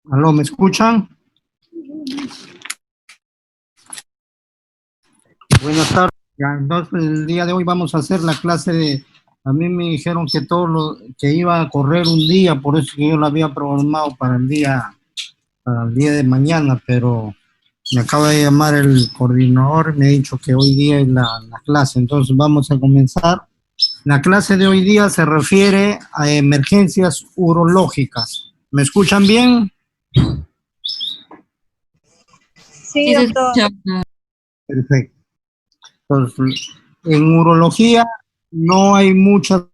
¿Aló, me escuchan? Buenas tardes. Ya, entonces, el día de hoy vamos a hacer la clase de... A mí me dijeron que que iba a correr un día, por eso que yo lo había programado para el día de mañana, pero me acaba de llamar el coordinador y me ha dicho que hoy día es la clase. Entonces vamos a comenzar. La clase de hoy día se refiere a emergencias urológicas. ¿Me escuchan bien? Sí, doctor. Perfecto. Entonces, en urología no hay muchas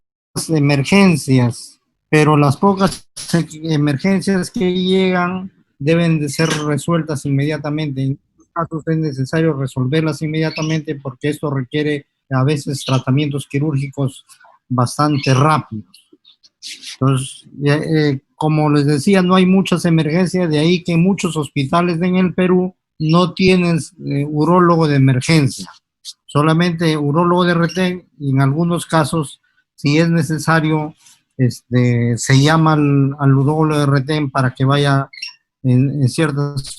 emergencias, pero las pocas emergencias que llegan deben de ser resueltas inmediatamente. En estos casos es necesario resolverlas inmediatamente porque esto requiere a veces tratamientos quirúrgicos bastante rápidos. Entonces, como les decía, no hay muchas emergencias, de ahí que muchos hospitales en el Perú no tienen urólogo de emergencia, solamente urólogo de retén, y en algunos casos, si es necesario, se llama al urólogo de retén para que vaya en ciertas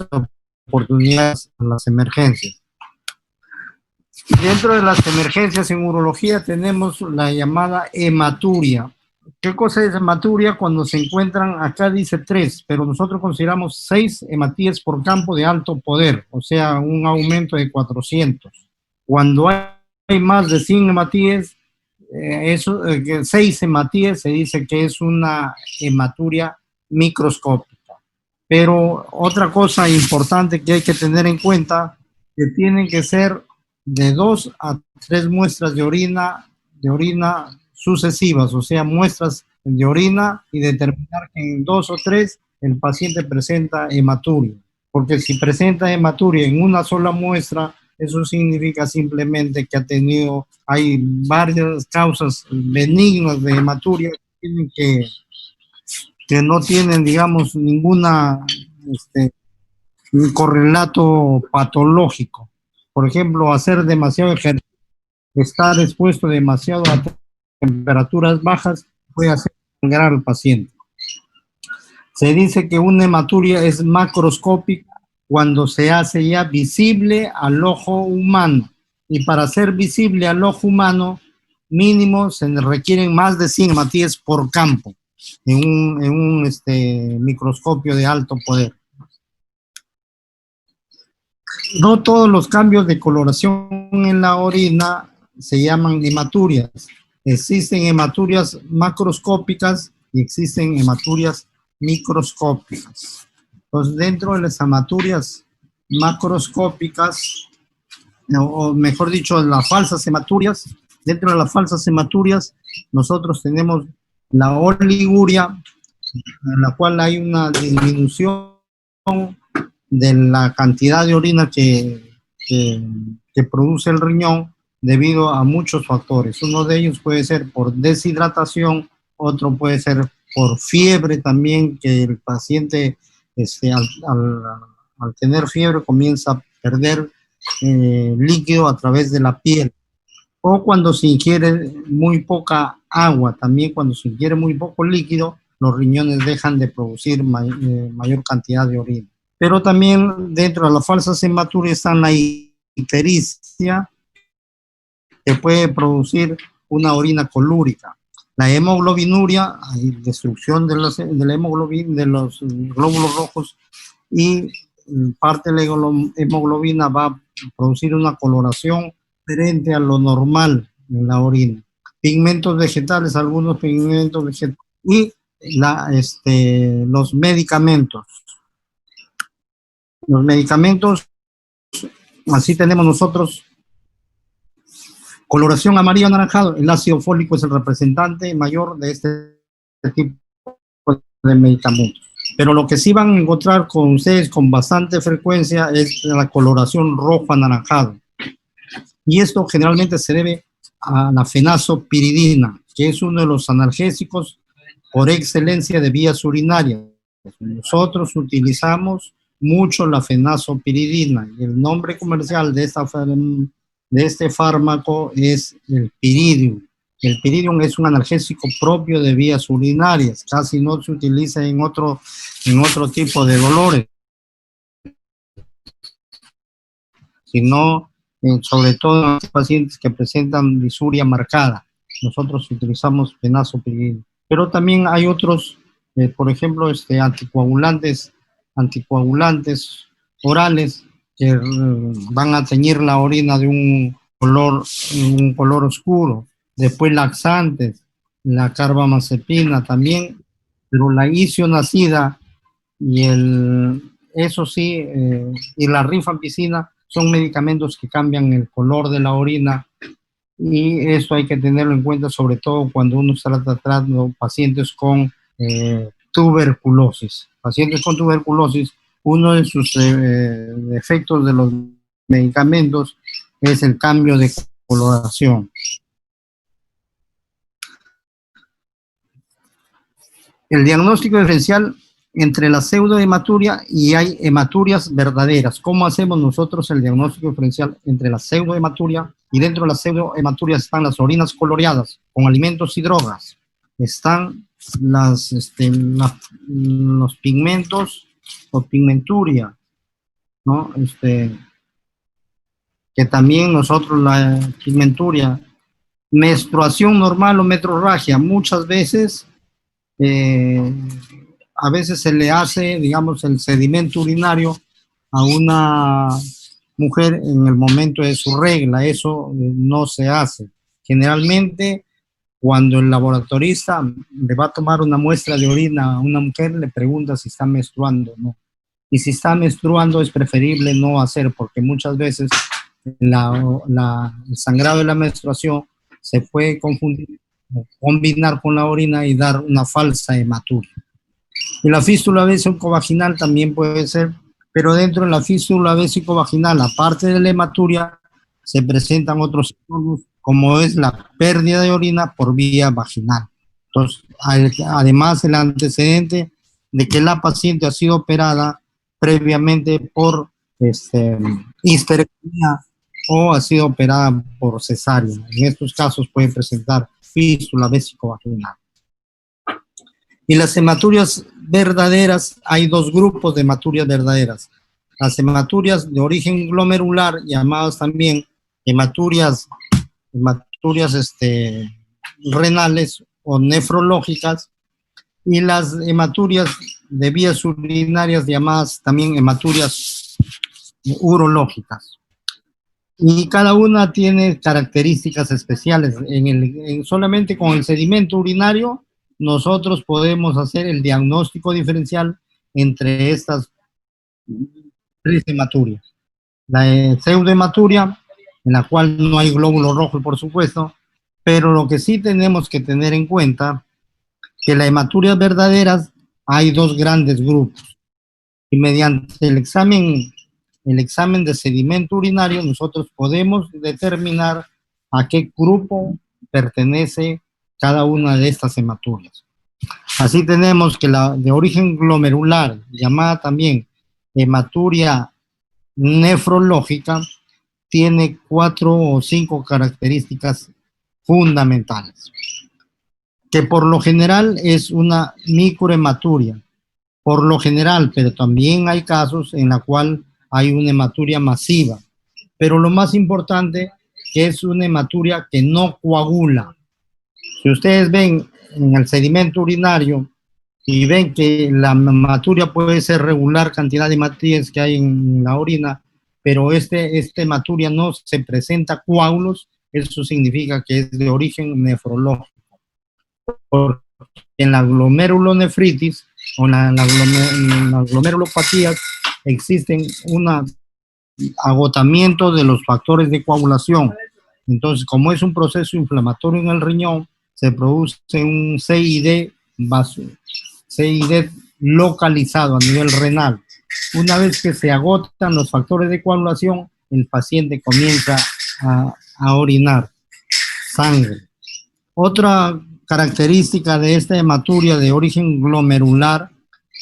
oportunidades a las emergencias. Dentro de las emergencias en urología tenemos la llamada hematuria. ¿Qué cosa es hematuria? Cuando se encuentran, acá dice 3, pero nosotros consideramos 6 hematíes por campo de alto poder, o sea, un aumento de 400. Cuando hay más de 100 hematíes, 6 hematíes, se dice que es una hematuria microscópica. Pero otra cosa importante que hay que tener en cuenta, que tienen que ser de 2 a 3 muestras de orina sucesivas, o sea, muestras de orina, y determinar que en 2 o 3 el paciente presenta hematuria. Porque si presenta hematuria en una sola muestra, eso significa simplemente que hay varias causas benignas de hematuria que no tienen, digamos, ninguna un correlato patológico. Por ejemplo, hacer demasiado ejercicio, estar expuesto demasiado a temperaturas bajas puede hacer sangrar al paciente. Se dice que una hematuria es macroscópica cuando se hace ya visible al ojo humano. Y para ser visible al ojo humano, mínimo se requieren más de 100 hematíes por campo en un microscopio de alto poder. No todos los cambios de coloración en la orina se llaman hematurias. Existen hematurias macroscópicas y existen hematurias microscópicas. Entonces, dentro de las hematurias macroscópicas, o mejor dicho, las falsas hematurias, dentro de las falsas hematurias, nosotros tenemos la oliguria, en la cual hay una disminución de la cantidad de orina que produce el riñón debido a muchos factores. Uno de ellos puede ser por deshidratación, otro puede ser por fiebre también, que el paciente al tener fiebre comienza a perder líquido a través de la piel. O cuando se ingiere muy poca agua, también cuando se ingiere muy poco líquido, los riñones dejan de producir mayor cantidad de orina. Pero también dentro de las falsas hematurias está la ictericia, que puede producir una orina colúrica. La hemoglobinuria, hay destrucción de la hemoglobina, de los glóbulos rojos, y parte de la hemoglobina va a producir una coloración diferente a lo normal en la orina. Pigmentos vegetales, algunos pigmentos vegetales, y los medicamentos. Los medicamentos, así tenemos nosotros coloración amarillo anaranjado. El ácido fólico es el representante mayor de este tipo de medicamentos. Pero lo que sí van a encontrar con ustedes con bastante frecuencia es la coloración rojo anaranjado. Y esto generalmente se debe a la fenazopiridina, que es uno de los analgésicos por excelencia de vías urinarias. Nosotros utilizamos mucho la fenazopiridina, y el nombre comercial de este fármaco es el Piridium. El piridium es un analgésico propio de vías urinarias, casi no se utiliza en otro tipo de dolores, sino sobre todo en los pacientes que presentan disuria marcada. Nosotros utilizamos fenazopiridium. Pero también hay otros, por ejemplo, anticoagulantes orales que van a teñir la orina de un color oscuro. Después laxantes, la carbamazepina también, pero la isoniazida y eso sí, y la rifampicina son medicamentos que cambian el color de la orina, y eso hay que tenerlo en cuenta, sobre todo cuando uno está tratando pacientes con tuberculosis. Pacientes con tuberculosis, uno de sus efectos de los medicamentos es el cambio de coloración. El diagnóstico diferencial entre la pseudohematuria y hay hematurias verdaderas. ¿Cómo hacemos nosotros el diagnóstico diferencial entre la pseudohematuria? Y dentro de la pseudohematuria están las orinas coloreadas con alimentos y drogas. Están los pigmentos o pigmenturia, ¿no? Que también nosotros la pigmenturia, menstruación normal o metrorragia, muchas veces a veces se le hace, digamos, el sedimento urinario a una mujer en el momento de su regla. Eso no se hace. Generalmente, cuando el laboratorista le va a tomar una muestra de orina a una mujer, le pregunta si está menstruando o no. Y si está menstruando, es preferible no hacer, porque muchas veces el sangrado de la menstruación se puede confundir, combinar con la orina y dar una falsa hematuria. Y la fístula vesicovaginal también puede ser, pero dentro de la fístula vesicovaginal, aparte de la hematuria, se presentan otros síntomas, como es la pérdida de orina por vía vaginal. Entonces, además el antecedente de que la paciente ha sido operada previamente por histerectomía o ha sido operada por cesárea. En estos casos puede presentar fístula vesicovaginal. Y las hematurias verdaderas, hay dos grupos de hematurias verdaderas. Las hematurias de origen glomerular, llamadas también hematurias renales o nefrológicas, y las hematurias de vías urinarias, llamadas también hematurias urológicas. Y cada una tiene características especiales. Solamente con el sedimento urinario nosotros podemos hacer el diagnóstico diferencial entre estas tres hematurias. La pseudohematuria, en la cual no hay glóbulo rojo, por supuesto, pero lo que sí tenemos que tener en cuenta que las hematurias verdaderas hay dos grandes grupos, y mediante el examen de sedimento urinario nosotros podemos determinar a qué grupo pertenece cada una de estas hematurias. Así tenemos que la de origen glomerular, llamada también hematuria nefrológica, tiene 4 o 5 características fundamentales, que por lo general es una microhematuria, por lo general, pero también hay casos en la cual hay una hematuria masiva, pero lo más importante que es una hematuria que no coagula. Si ustedes ven en el sedimento urinario y ven que la hematuria puede ser regular cantidad de hematuras que hay en la orina, pero esta hematuria no se presenta coágulos, eso significa que es de origen nefrológico. Porque en la glomerulonefritis o en las glomerulopatías existen un agotamiento de los factores de coagulación. Entonces, como es un proceso inflamatorio en el riñón, se produce un CID localizado a nivel renal. Una vez que se agotan los factores de coagulación, el paciente comienza a orinar sangre. Otra característica de esta hematuria de origen glomerular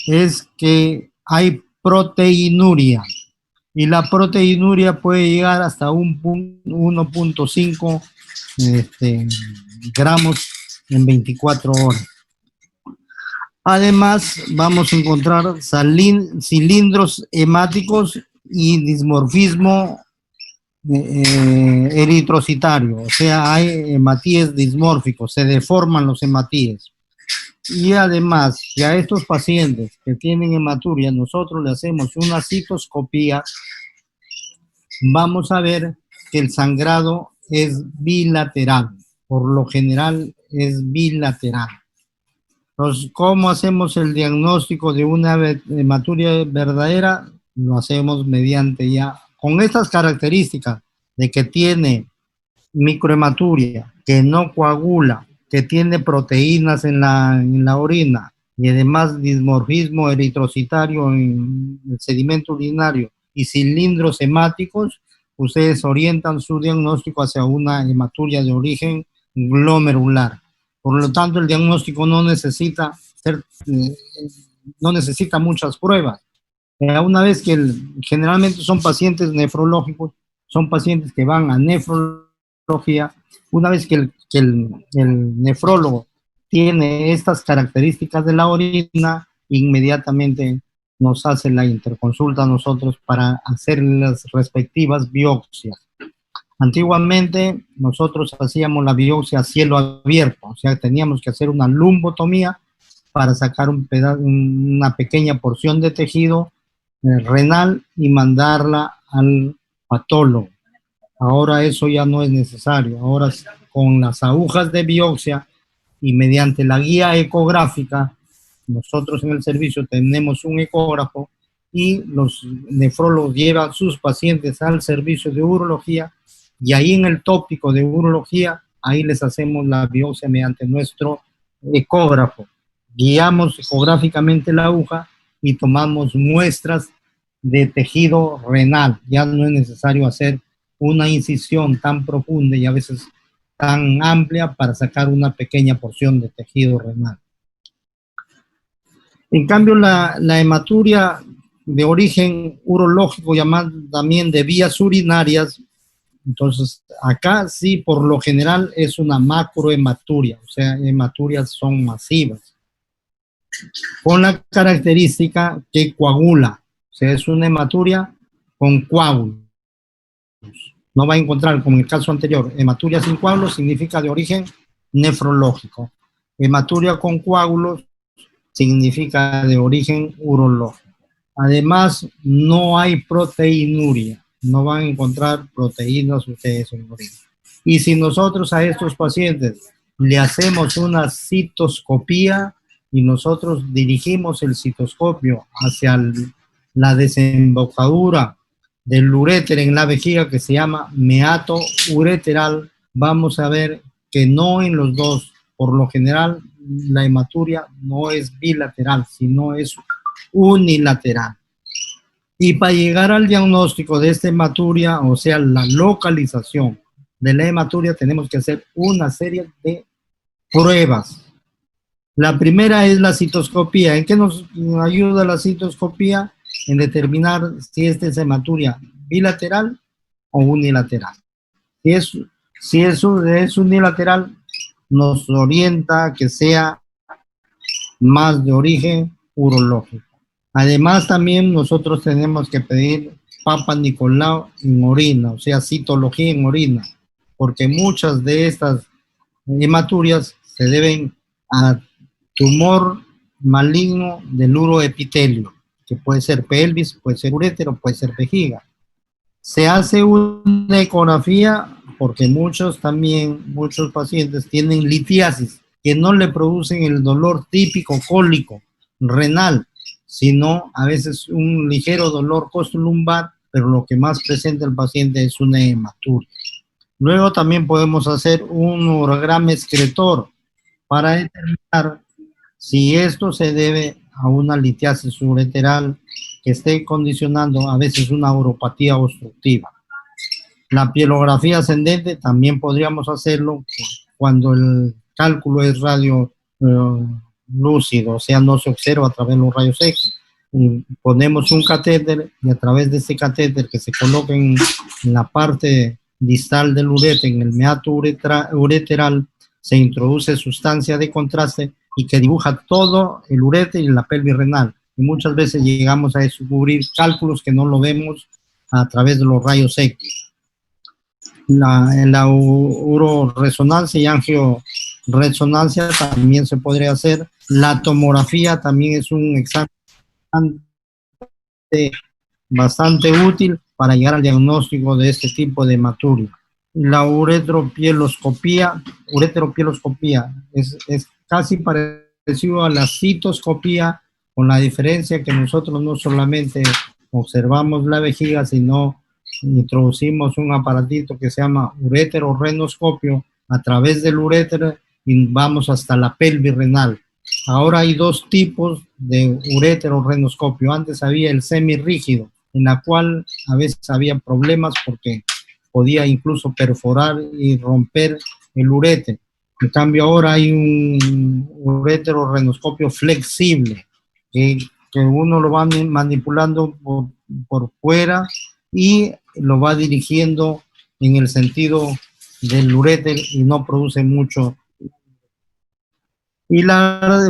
es que hay proteinuria, y la proteinuria puede llegar hasta un 1.5 gramos en 24 horas. Además, vamos a encontrar cilindros hemáticos y dismorfismo eritrocitario, o sea, hay hematíes dismórficos, se deforman los hematíes. Y además, que a estos pacientes que tienen hematuria, nosotros le hacemos una citoscopía, vamos a ver que el sangrado es bilateral, por lo general es bilateral. Entonces, ¿cómo hacemos el diagnóstico de una hematuria verdadera? Lo hacemos mediante ya, con estas características de que tiene microhematuria, que no coagula, que tiene proteínas en la orina y además dismorfismo eritrocitario en el sedimento urinario y cilindros hemáticos, ustedes orientan su diagnóstico hacia una hematuria de origen glomerular. Por lo tanto, el diagnóstico no necesita muchas pruebas. Una vez que generalmente son pacientes nefrológicos, son pacientes que van a nefrología. Una vez que el nefrólogo tiene estas características de la orina, inmediatamente nos hace la interconsulta a nosotros para hacer las respectivas biopsias. Antiguamente nosotros hacíamos la biopsia a cielo abierto, o sea, teníamos que hacer una lumbotomía para sacar una pequeña porción de tejido renal y mandarla al patólogo. Ahora eso ya no es necesario. Ahora con las agujas de biopsia y mediante la guía ecográfica, nosotros en el servicio tenemos un ecógrafo y los nefrólogos llevan sus pacientes al servicio de urología y ahí en el tópico de urología, ahí les hacemos la biopsia mediante nuestro ecógrafo. Guiamos ecográficamente la aguja y tomamos muestras de tejido renal. Ya no es necesario hacer una incisión tan profunda y a veces tan amplia para sacar una pequeña porción de tejido renal. En cambio, la hematuria de origen urológico, llamada también de vías urinarias, entonces acá sí, por lo general es una macrohematuria, o sea, hematurias son masivas, con la característica que coagula, o sea, es una hematuria con coágulos. No va a encontrar, como en el caso anterior, hematuria sin coágulos significa de origen nefrológico. Hematuria con coágulos significa de origen urológico. Además, no hay proteinuria. No van a encontrar proteínas ustedes en orina. Y si nosotros a estos pacientes le hacemos una citoscopía y nosotros dirigimos el citoscopio hacia la desembocadura del uréter en la vejiga, que se llama meato ureteral, vamos a ver que no en los dos. Por lo general, la hematuria no es bilateral, sino es unilateral. Y para llegar al diagnóstico de esta hematuria, o sea, la localización de la hematuria, tenemos que hacer una serie de pruebas. La primera es la citoscopía. ¿En qué nos ayuda la citoscopía? En determinar si esta es hematuria bilateral o unilateral. Si eso es unilateral, nos orienta a que sea más de origen urológico. Además, también nosotros tenemos que pedir Papa Nicolau en orina, o sea, citología en orina, porque muchas de estas hematurias se deben a tumor maligno del uroepitelio, que puede ser pelvis, puede ser urétero, puede ser vejiga. Se hace una ecografía porque muchos pacientes tienen litiasis, que no le producen el dolor típico cólico renal, sino a veces un ligero dolor costolumbar, pero lo que más presenta el paciente es una hematuria. Luego también podemos hacer un urograma excretor para determinar si esto se debe a una litiasis ureteral que esté condicionando a veces una uropatía obstructiva. La pielografía ascendente también podríamos hacerlo cuando el cálculo es radio lúcido, o sea, no se observa a través de los rayos X. Y ponemos un catéter y a través de este catéter que se coloca en la parte distal del ureter, en el meato ureteral, se introduce sustancia de contraste y que dibuja todo el uréter y la pelvis renal. Y muchas veces llegamos a descubrir cálculos que no lo vemos a través de los rayos X. La uroresonancia y angioresonancia también se podría hacer. La tomografía también es un examen bastante útil para llegar al diagnóstico de este tipo de hematuria. La ureteropieloscopía es casi parecido a la citoscopía, con la diferencia que nosotros no solamente observamos la vejiga, sino introducimos un aparatito que se llama ureterorenoscopio a través del uréter y vamos hasta la pelvis renal. Ahora hay dos tipos de ureterorenoscopio. Antes había el semirrígido, en la cual a veces había problemas porque podía incluso perforar y romper el uréter. En cambio ahora hay un ureterorenoscopio flexible, que uno lo va manipulando por fuera y lo va dirigiendo en el sentido del uréter y no produce mucho. Y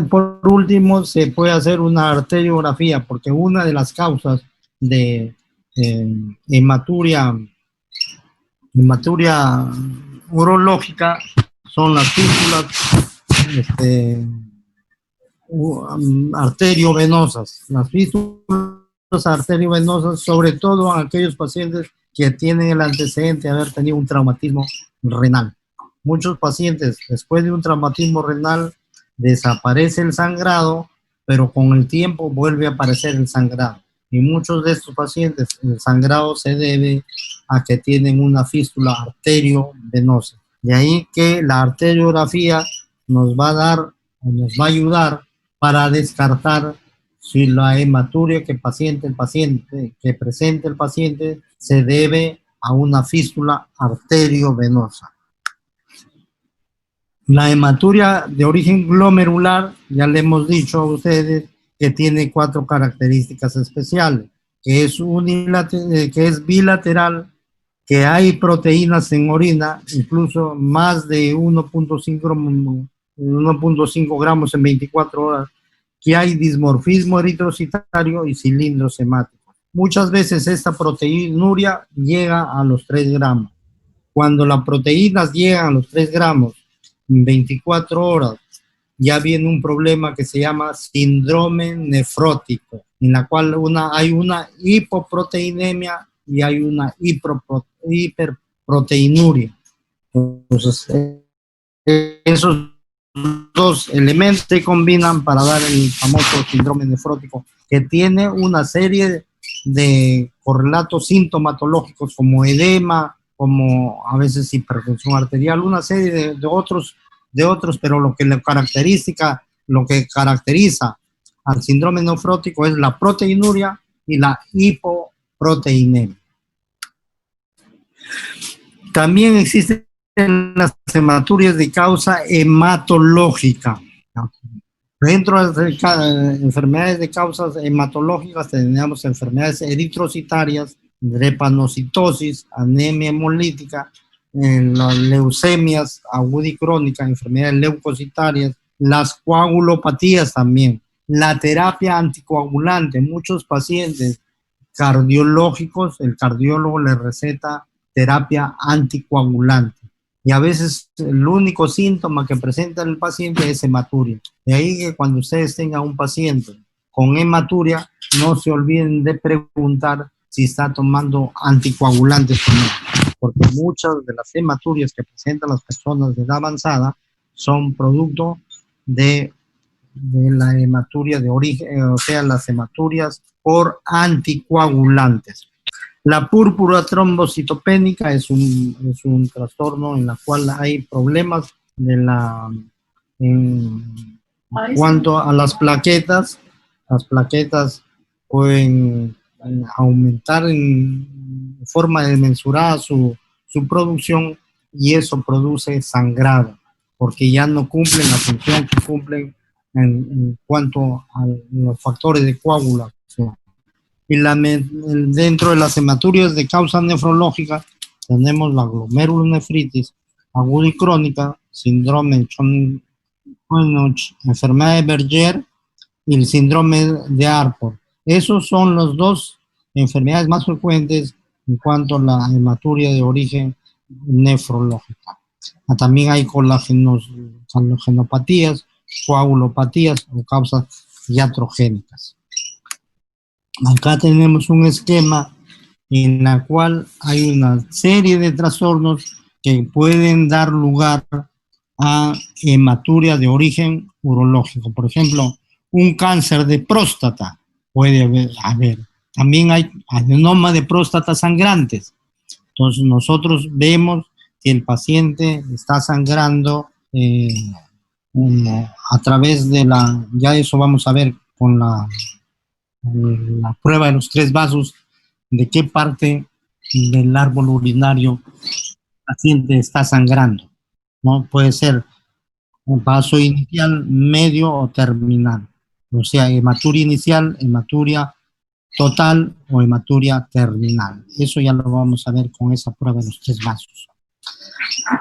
por último, se puede hacer una arteriografía, porque una de las causas de hematuria urológica son las fístulas arteriovenosas. Las fístulas arteriovenosas, sobre todo en aquellos pacientes que tienen el antecedente de haber tenido un traumatismo renal. Muchos pacientes, después de un traumatismo renal, desaparece el sangrado, pero con el tiempo vuelve a aparecer el sangrado. Y muchos de estos pacientes, el sangrado se debe a que tienen una fístula arteriovenosa. De ahí que la arteriografía nos va a dar o nos va a ayudar para descartar si la hematuria que presente el paciente se debe a una fístula arteriovenosa. La hematuria de origen glomerular, ya le hemos dicho a ustedes que tiene 4 características especiales, que es bilateral, que hay proteínas en orina, incluso más de 1.5 gramos en 24 horas, que hay dismorfismo eritrocitario y cilindros hemáticos. Muchas veces esta proteinuria llega a los 3 gramos. Cuando las proteínas llegan a los 3 gramos en 24 horas, ya viene un problema que se llama síndrome nefrótico, en la cual hay una hipoproteinemia y hay una hiperproteinuria. Entonces, esos dos elementos se combinan para dar el famoso síndrome nefrótico, que tiene una serie de correlatos sintomatológicos como edema, como a veces hipertensión arterial, una serie de otros, pero lo que caracteriza al síndrome nefrótico es la proteinuria y la hipoproteinemia. También existen las hematurias de causa hematológica. Dentro de las enfermedades de causas hematológicas tenemos enfermedades eritrocitarias, drepanocitosis, anemia hemolítica, las leucemias aguda y crónica, enfermedades leucocitarias, las coagulopatías también, la terapia anticoagulante. Muchos pacientes cardiológicos, el cardiólogo les receta terapia anticoagulante. Y a veces el único síntoma que presenta el paciente es hematuria. De ahí que cuando ustedes tengan un paciente con hematuria, no se olviden de preguntar si está tomando anticoagulantes o no, porque muchas de las hematurias que presentan las personas de edad avanzada son producto de la hematuria de origen, o sea, las hematurias por anticoagulantes. La púrpura trombocitopénica es un trastorno en la cual hay problemas en cuanto a las plaquetas. Las plaquetas pueden aumentar en forma desmesurada su producción y eso produce sangrado, porque ya no cumplen la función que cumplen en cuanto a los factores de coagulación. Y dentro de las hematurias de causa nefrológica tenemos la glomerulonefritis, aguda y crónica, síndrome enfermedad de Berger y el síndrome de Alport. Esos son las dos enfermedades más frecuentes en cuanto a la hematuria de origen nefrológica. También hay coagulopatía, coagulopatías o causas iatrogénicas. Acá tenemos un esquema en el cual hay una serie de trastornos que pueden dar lugar a hematuria de origen urológico. Por ejemplo, un cáncer de próstata puede haber. También hay adenoma de próstata sangrantes. Entonces nosotros vemos que el paciente está sangrando a través de ya eso vamos a ver con la prueba de los 3 vasos, de qué parte del árbol urinario el paciente está sangrando, ¿no? Puede ser un vaso inicial, medio o terminal. O sea, hematuria inicial, hematuria total o hematuria terminal. Eso ya lo vamos a ver con esa prueba de los 3 vasos.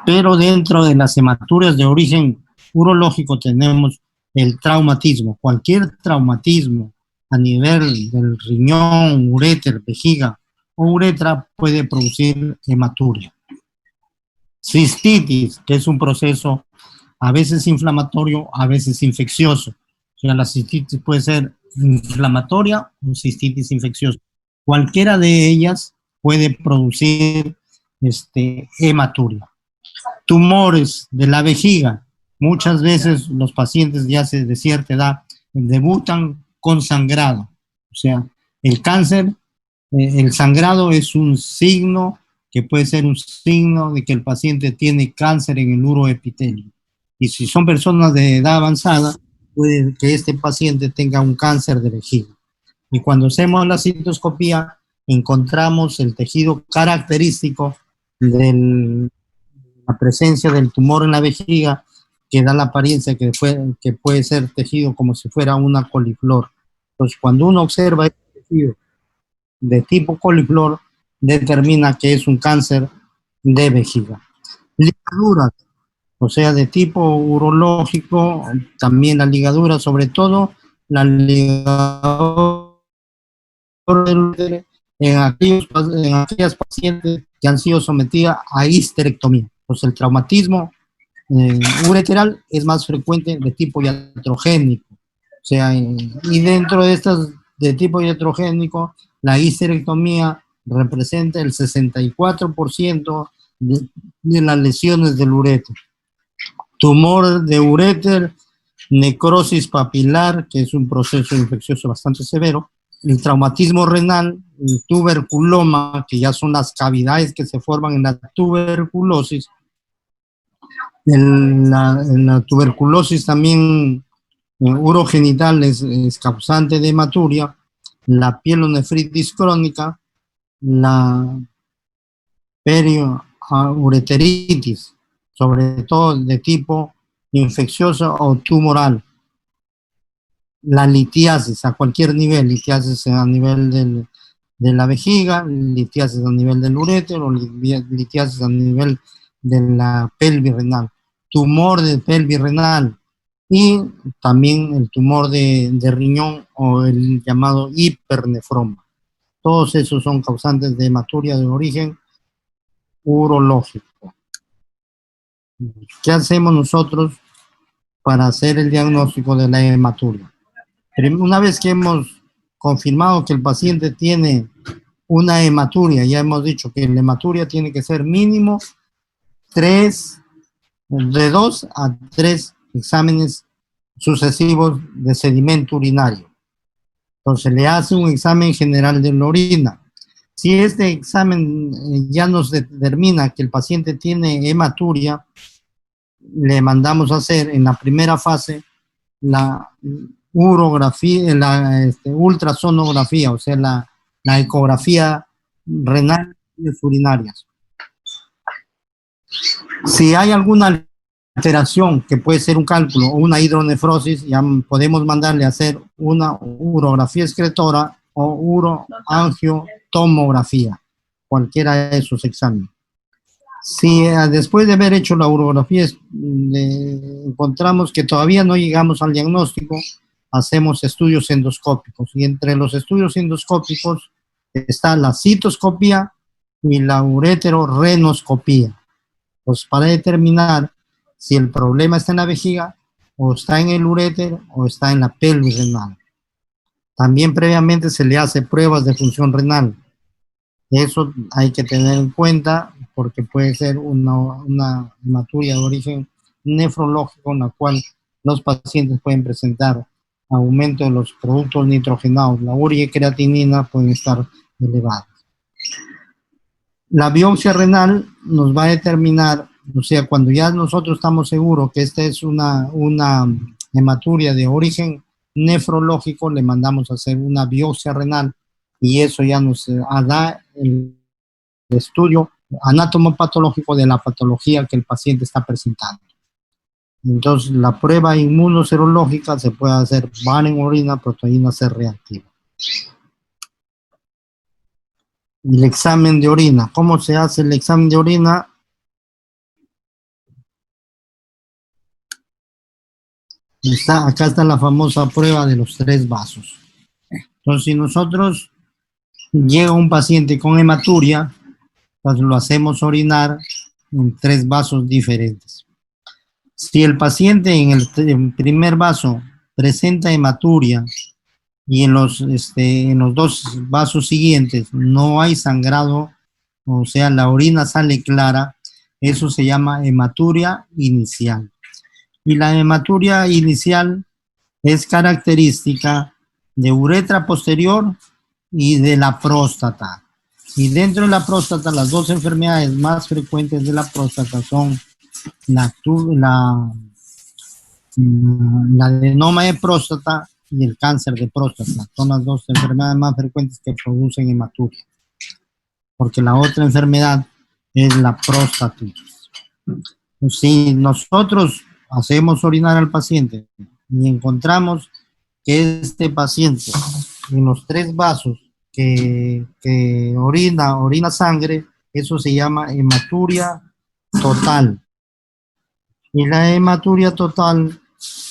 Pero dentro de las hematurias de origen urológico tenemos el traumatismo. Cualquier traumatismo a nivel del riñón, uréter, vejiga o uretra puede producir hematuria. Cistitis, que es un proceso a veces inflamatorio, a veces infeccioso. O sea, la cistitis puede ser inflamatoria o cistitis infecciosa. Cualquiera de ellas puede producir hematuria. Tumores de la vejiga. Muchas veces los pacientes ya de cierta edad debutan con sangrado. O sea, el cáncer, el sangrado es un signo que puede ser un signo de que el paciente tiene cáncer en el uroepitelio. Y si son personas de edad avanzada, puede que este paciente tenga un cáncer de vejiga. Y cuando hacemos la citoscopía, encontramos el tejido característico de la presencia del tumor en la vejiga, que da la apariencia que puede ser tejido como si fuera una coliflor. Entonces, cuando uno observa este tejido de tipo coliflor, determina que es un cáncer de vejiga. Ligaduras, o sea, de tipo urológico, también la ligadura, sobre todo la ligadura del útero en aquellas pacientes que han sido sometidas a histerectomía. Pues el traumatismo ureteral es más frecuente de tipo iatrogénico. O sea, y dentro de estas de tipo iatrogénico, la histerectomía representa el 64% de las lesiones del uréter. Tumor de uréter, necrosis papilar, que es un proceso infeccioso bastante severo, el traumatismo renal, el tuberculoma, que ya son las cavidades que se forman en la tuberculosis. La tuberculosis también urogenital es causante de hematuria, la pielonefritis crónica, la periureteritis, sobre todo de tipo infeccioso o tumoral. La litiasis a cualquier nivel, litiasis a nivel de la vejiga, litiasis a nivel del uréter o litiasis a nivel de la pelvis renal, tumor de pelvis renal y también el tumor de riñón o el llamado hipernefroma. Todos esos son causantes de hematuria de origen urológico. ¿Qué hacemos nosotros para hacer el diagnóstico de la hematuria? Una vez que hemos confirmado que el paciente tiene una hematuria, ya hemos dicho que la hematuria tiene que ser mínimo de 2 a 3 exámenes sucesivos de sedimento urinario. Entonces le hace un examen general de la orina. Si este examen ya nos determina que el paciente tiene hematuria, le mandamos a hacer en la primera fase la urografía, la ultrasonografía, o sea, la ecografía renal y urinarias. Si hay alguna alteración, que puede ser un cálculo o una hidronefrosis, ya podemos mandarle a hacer una urografía excretora o uroangiotomografía, cualquiera de esos exámenes. Si después de haber hecho la urografía encontramos que todavía no llegamos al diagnóstico, hacemos estudios endoscópicos. Y entre los estudios endoscópicos está la citoscopía y la ureterorenoscopía. Pues para determinar si el problema está en la vejiga, o está en el uréter, o está en la pelvis renal. También previamente se le hace pruebas de función renal. Eso hay que tener en cuenta porque puede ser una hematuria de origen nefrológico en la cual los pacientes pueden presentar aumento de los productos nitrogenados, la urea y creatinina pueden estar elevadas. La biopsia renal nos va a determinar, o sea, cuando ya nosotros estamos seguros que esta es una hematuria de origen nefrológico, le mandamos a hacer una biopsia renal y eso ya nos da el estudio anatomopatológico de la patología que el paciente está presentando. Entonces, la prueba inmunoserológica se puede hacer VAR en orina, proteína C reactiva. El examen de orina. ¿Cómo se hace el examen de orina? Acá está la famosa prueba de los 3 vasos. Entonces, si nosotros llega un paciente con hematuria, pues lo hacemos orinar en 3 vasos diferentes. Si el paciente en el primer vaso presenta hematuria y en los 2 vasos siguientes no hay sangrado, o sea, la orina sale clara, eso se llama hematuria inicial. Y la hematuria inicial es característica de uretra posterior y de la próstata. Y dentro de la próstata, las 2 enfermedades más frecuentes de la próstata son la adenoma de próstata y el cáncer de próstata. Son las 2 enfermedades más frecuentes que producen hematuria. Porque la otra enfermedad es la prostatitis. Si nosotros hacemos orinar al paciente y encontramos que este paciente en los 3 vasos que orina sangre, eso se llama hematuria total. Y la hematuria total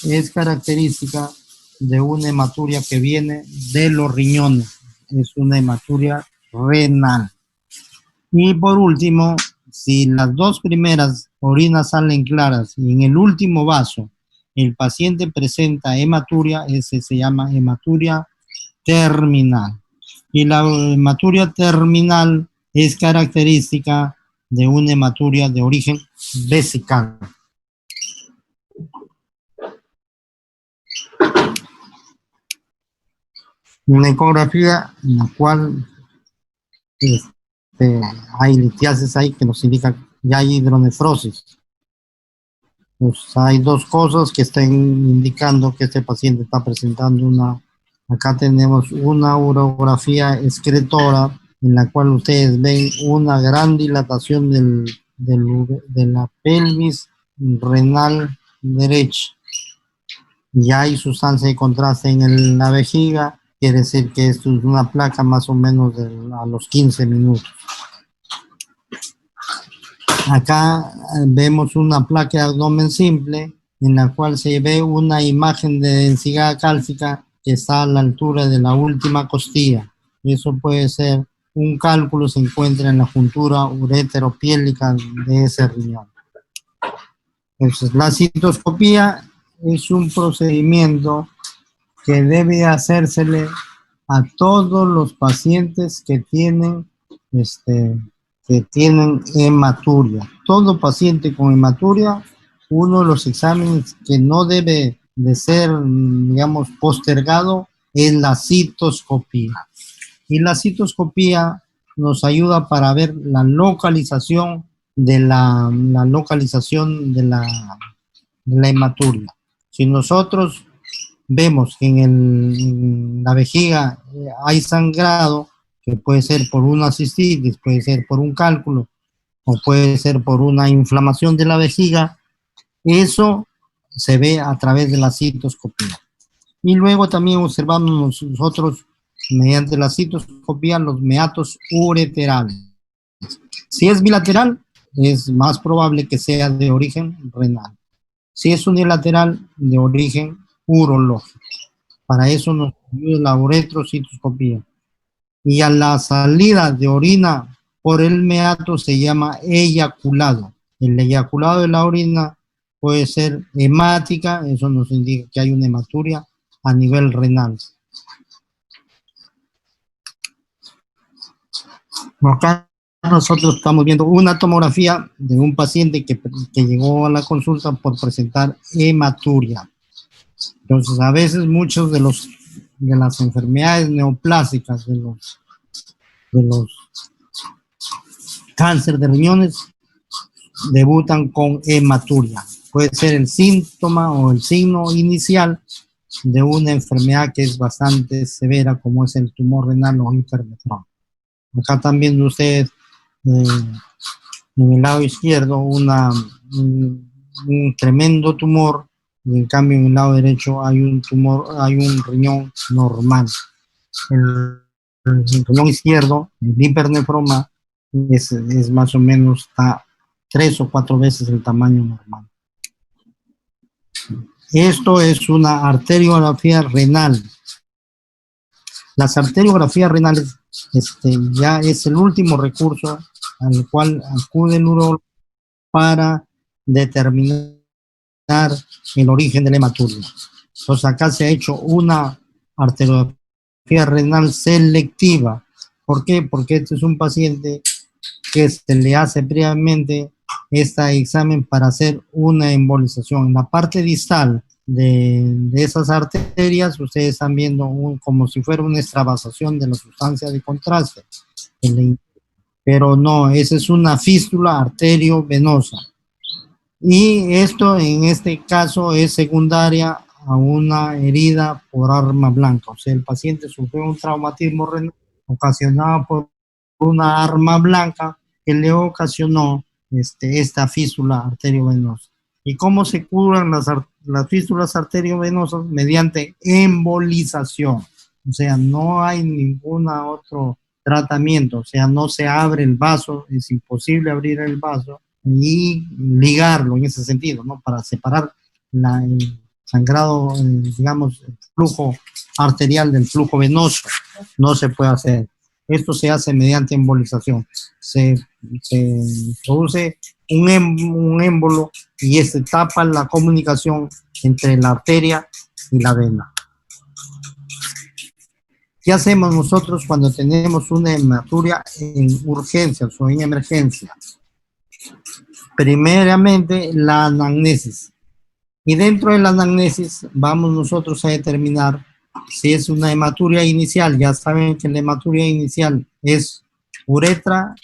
es característica de una hematuria que viene de los riñones, es una hematuria renal. Y por último, si las 2 primeras orinas salen claras y en el último vaso el paciente presenta hematuria, ese se llama hematuria terminal. Y la hematuria terminal es característica de una hematuria de origen vesical. Una ecografía en la cual hay litiasis ahí que nos indica que ya hay hidronefrosis. Pues hay 2 cosas que están indicando que este paciente está presentando acá tenemos una urografía excretora en la cual ustedes ven una gran dilatación de la pelvis renal derecha. Y hay sustancia de contraste en la vejiga, quiere decir que esto es una placa más o menos a los 15 minutos. Acá vemos una placa de abdomen simple en la cual se ve una imagen de densidad cálcica que está a la altura de la última costilla. Eso puede ser un cálculo, se encuentra en la juntura ureteropiélica de ese riñón. Entonces, la citoscopía es un procedimiento que debe hacérsele a todos los pacientes que tienen hematuria. Todo paciente con hematuria, uno de los exámenes que no debe de ser, digamos, postergado es la citoscopía. Y la citoscopía nos ayuda para ver la localización de la hematuria. Si nosotros vemos que en la vejiga hay sangrado, que puede ser por una cistitis, puede ser por un cálculo, o puede ser por una inflamación de la vejiga, eso se ve a través de la citoscopía. Y luego también observamos nosotros, mediante la citoscopía, los meatos ureterales. Si es bilateral, es más probable que sea de origen renal. Si es unilateral, de origen urológico. Para eso nos ayuda la uretrocitoscopía. Y a la salida de orina por el meato se llama eyaculado. El eyaculado de la orina puede ser hemática, eso nos indica que hay una hematuria a nivel renal. Acá nosotros estamos viendo una tomografía de un paciente que llegó a la consulta por presentar hematuria. Entonces, a veces muchos de las enfermedades neoplásicas, de los cáncer de riñones, debutan con hematuria. Puede ser el síntoma o el signo inicial de una enfermedad que es bastante severa, como es el tumor renal o hipernefrón. Acá están viendo ustedes en el lado izquierdo un tremendo tumor, y en cambio en el lado derecho hay un tumor, hay un riñón normal. El riñón izquierdo, el hipernefroma, es más o menos, está 3 o 4 veces el tamaño normal. Esto es una arteriografía renal. Las arteriografías renales ya es el último recurso al cual acude el urólogo para determinar el origen de la hematuria. Entonces acá se ha hecho una arteriografía renal selectiva. ¿Por qué? Porque este es un paciente que se le hace previamente este examen para hacer una embolización. En la parte distal de esas arterias, ustedes están viendo como si fuera una extravasación de la sustancia de contraste. Pero no, esa es una fístula arteriovenosa. Y esto en este caso es secundaria a una herida por arma blanca. O sea, el paciente sufrió un traumatismo renal ocasionado por una arma blanca que le ocasionó esta fístula arteriovenosa. ¿Y cómo se curan las fístulas arteriovenosas? Mediante embolización. O sea, no hay ningún otro tratamiento. O sea, no se abre el vaso, es imposible abrir el vaso y ligarlo en ese sentido, ¿no? Para separar el sangrado, digamos, el flujo arterial del flujo venoso. No se puede hacer. Esto se hace mediante embolización. Se produce un émbolo y tapa la comunicación entre la arteria y la vena. ¿Qué hacemos nosotros cuando tenemos una hematuria en urgencias o en emergencias? Primeramente, la anamnesis. Y dentro de la anamnesis vamos nosotros a determinar si es una hematuria inicial. Ya saben que la hematuria inicial es uretra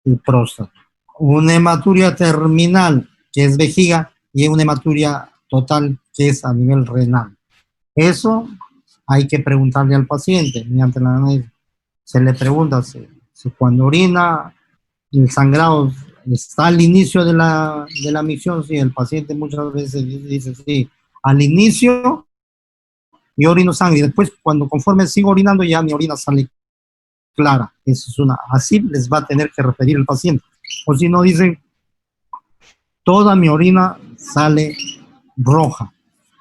y próstata. Una hematuria terminal, que es vejiga, y una hematuria total, que es a nivel renal. Eso hay que preguntarle al paciente mediante la análisis. Se le pregunta si cuando orina el sangrado está al inicio de la micción. Sí, el paciente muchas veces dice sí, al inicio yo orino sangre, y después conforme sigo orinando ya mi orina sale clara. Eso es así les va a tener que referir el paciente. O si no, dicen toda mi orina sale roja,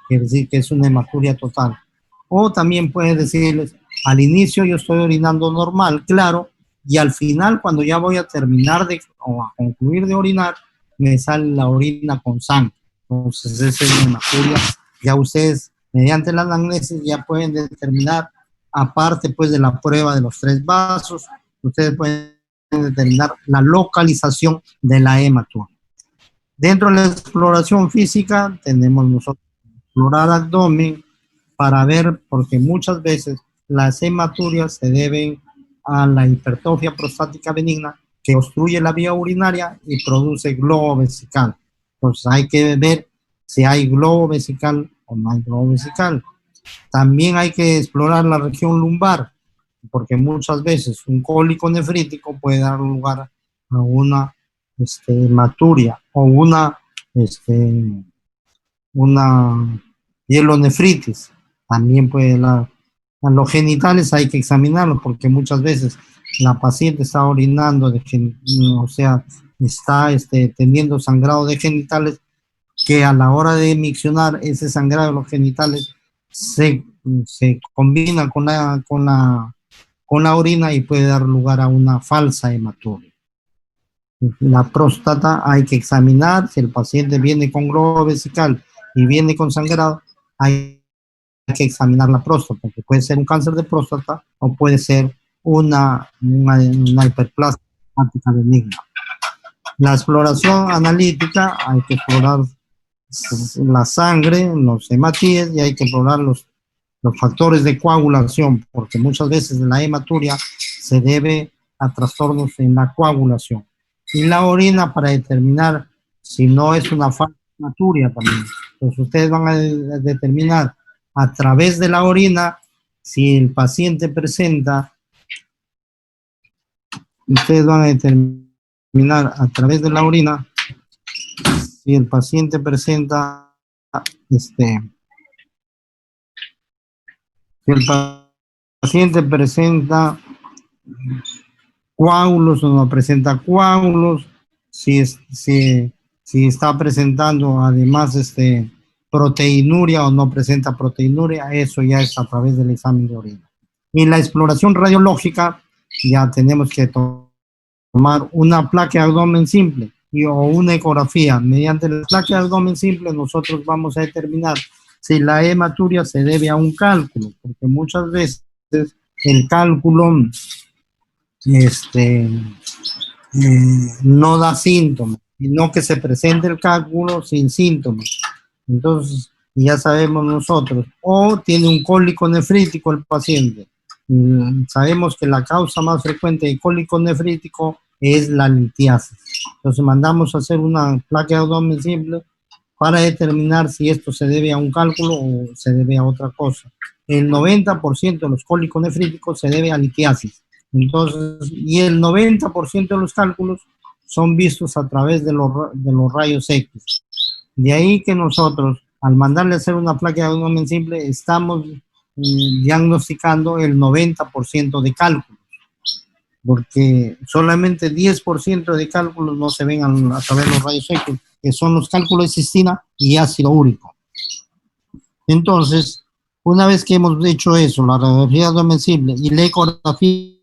quiere decir que es una hematuria total. O también puede decirles, al inicio yo estoy orinando normal, claro, y al final, cuando ya voy a terminar o a concluir de orinar, me sale la orina con sangre. Entonces, esa es una hematuria. Ya ustedes, mediante la anamnesis, ya pueden determinar, aparte pues de la prueba de los 3 vasos, ustedes pueden determinar la localización de la hematuria. Dentro de la exploración física, tenemos nosotros explorar abdomen para ver, porque muchas veces las hematurias se deben a la hipertrofia prostática benigna que obstruye la vía urinaria y produce globo vesical. Entonces hay que ver si hay globo vesical o no hay globo vesical. También hay que explorar la región lumbar, porque muchas veces un cólico nefrítico puede dar lugar a una hematuria o una pielonefritis. También puede a los genitales hay que examinarlos, porque muchas veces la paciente está orinando, o sea, está teniendo sangrado de genitales, que a la hora de miccionar ese sangrado de los genitales se combina con la orina y puede dar lugar a una falsa hematuria. La próstata hay que examinar. Si el paciente viene con globo vesical y viene con sangrado, hay que examinar la próstata, porque puede ser un cáncer de próstata o puede ser una hiperplasia benigna. La exploración analítica, hay que explorar la sangre, los hematíes, y hay que explorar los factores de coagulación, porque muchas veces la hematuria se debe a trastornos en la coagulación. Y la orina para determinar si no es una falsa hematuria también. Entonces ustedes van a determinar a través de la orina si el paciente presenta, ustedes van a determinar a través de la orina si el paciente presenta si el paciente presenta coágulos o no presenta coágulos, si está presentando además proteinuria o no presenta proteinuria, eso ya es a través del examen de orina. Y la exploración radiológica, ya tenemos que tomar una placa de abdomen simple o una ecografía. Mediante la placa de abdomen simple nosotros vamos a determinar si la hematuria se debe a un cálculo, porque muchas veces el cálculo no da síntomas, sino que se presente el cálculo sin síntomas. Entonces, ya sabemos nosotros, o tiene un cólico nefrítico el paciente. Sabemos que la causa más frecuente de cólico nefrítico es la litiasis. Entonces, mandamos a hacer una placa de abdomen simple para determinar si esto se debe a un cálculo o se debe a otra cosa. El 90% de los cólicos nefríticos se debe a litiasis. Entonces, y el 90% de los cálculos son vistos a través de los rayos X. De ahí que nosotros, al mandarle a hacer una placa de abdomen simple, estamos diagnosticando el 90% de cálculos, porque solamente 10% de cálculos no se ven a través de los rayos X, que son los cálculos de cistina y ácido úrico. Entonces, una vez que hemos hecho eso, la radiografía de abdomen simple y la ecografía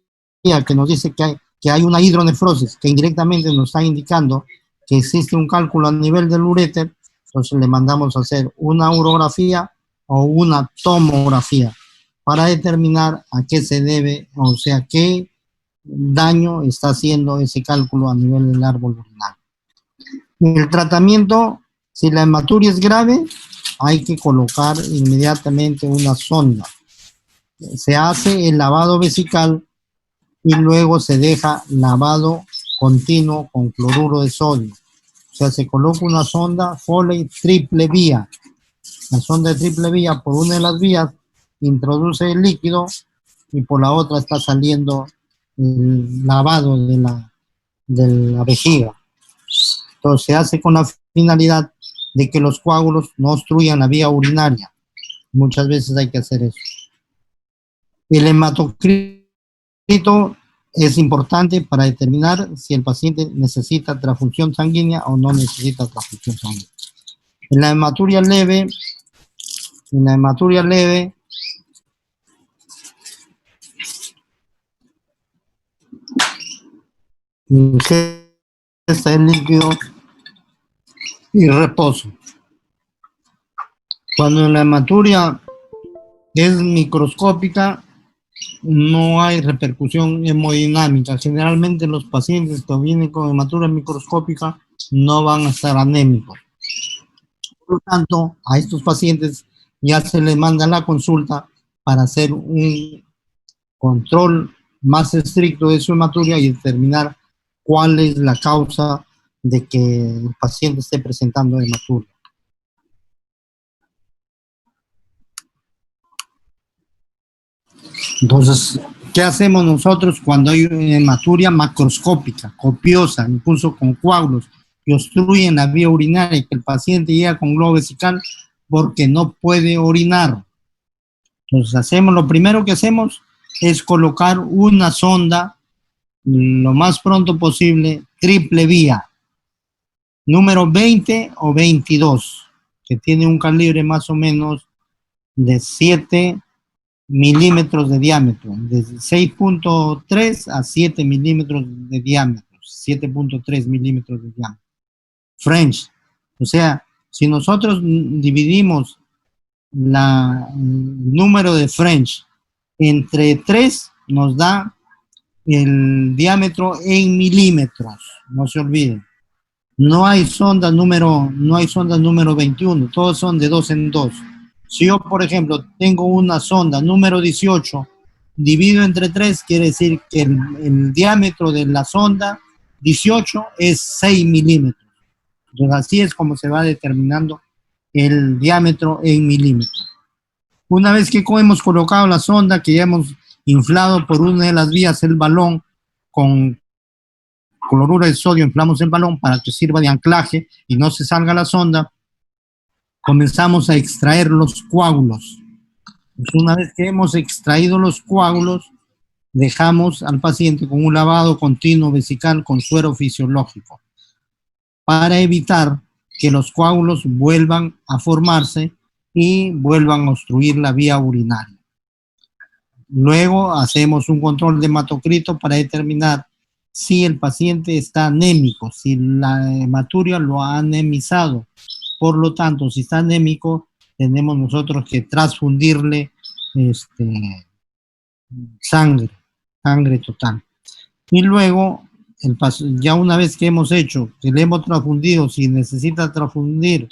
que nos dice que hay una hidronefrosis, que indirectamente nos está indicando que existe un cálculo a nivel del uréter, entonces le mandamos a hacer una urografía o una tomografía para determinar a qué se debe, o sea, qué daño está haciendo ese cálculo a nivel del árbol urinario. El tratamiento, si la hematuria es grave, hay que colocar inmediatamente una sonda. Se hace el lavado vesical y luego se deja lavado continuo con cloruro de sodio. O sea, se coloca una sonda Foley triple vía. La sonda de triple vía, por una de las vías, introduce el líquido y por la otra está saliendo el lavado de la vejiga. Entonces se hace con la finalidad de que los coágulos no obstruyan la vía urinaria. Muchas veces hay que hacer eso. El hematocrito es importante para determinar si el paciente necesita transfusión sanguínea o no necesita transfusión sanguínea. En la hematuria leve, ingesta el líquido y reposo. Cuando la hematuria es microscópica, no hay repercusión hemodinámica. Generalmente los pacientes que vienen con hematuria microscópica no van a estar anémicos. Por lo tanto, a estos pacientes ya se les manda la consulta para hacer un control más estricto de su hematuria y determinar cuál es la causa de que el paciente esté presentando hematuria. Entonces, ¿qué hacemos nosotros cuando hay una hematuria macroscópica, copiosa, incluso con coágulos que obstruyen la vía urinaria y que el paciente llega con globo vesical porque no puede orinar? Entonces, lo primero que hacemos es colocar una sonda lo más pronto posible, triple vía, número 20 o 22, que tiene un calibre más o menos de 7 milímetros de diámetro, de 6.3 a 7 milímetros de diámetro, 7.3 milímetros de diámetro. French, o sea, si nosotros dividimos el número de French entre 3, nos da el diámetro en milímetros, no se olviden. No hay sonda número 21, todos son de 2 en 2. Si yo, por ejemplo, tengo una sonda número 18, divido entre 3, quiere decir que el diámetro de la sonda 18 es 6 milímetros. Entonces, así es como se va determinando el diámetro en milímetros. Una vez que hemos colocado la sonda, que ya hemos inflado por una de las vías el balón con cloruro de sodio, inflamos el balón para que sirva de anclaje y no se salga la sonda, comenzamos a extraer los coágulos. Pues una vez que hemos extraído los coágulos, dejamos al paciente con un lavado continuo vesical con suero fisiológico para evitar que los coágulos vuelvan a formarse y vuelvan a obstruir la vía urinaria. Luego hacemos un control de hematocrito para determinar si el paciente está anémico, si la hematuria lo ha anemizado. Por lo tanto, si está anémico, tenemos nosotros que transfundirle sangre total. Y luego, ya una vez que hemos hecho, que le hemos transfundido, si necesita transfundir,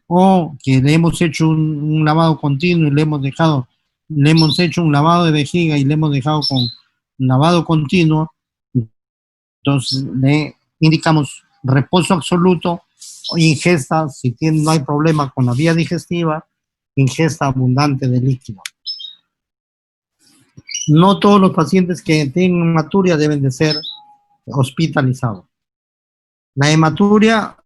o que le hemos hecho un lavado continuo y le hemos hecho un lavado de vejiga y le hemos dejado con lavado continuo, entonces le indicamos reposo absoluto o ingesta, si no hay problema con la vía digestiva, ingesta abundante de líquido. No todos los pacientes que tienen hematuria deben de ser hospitalizados. La hematuria,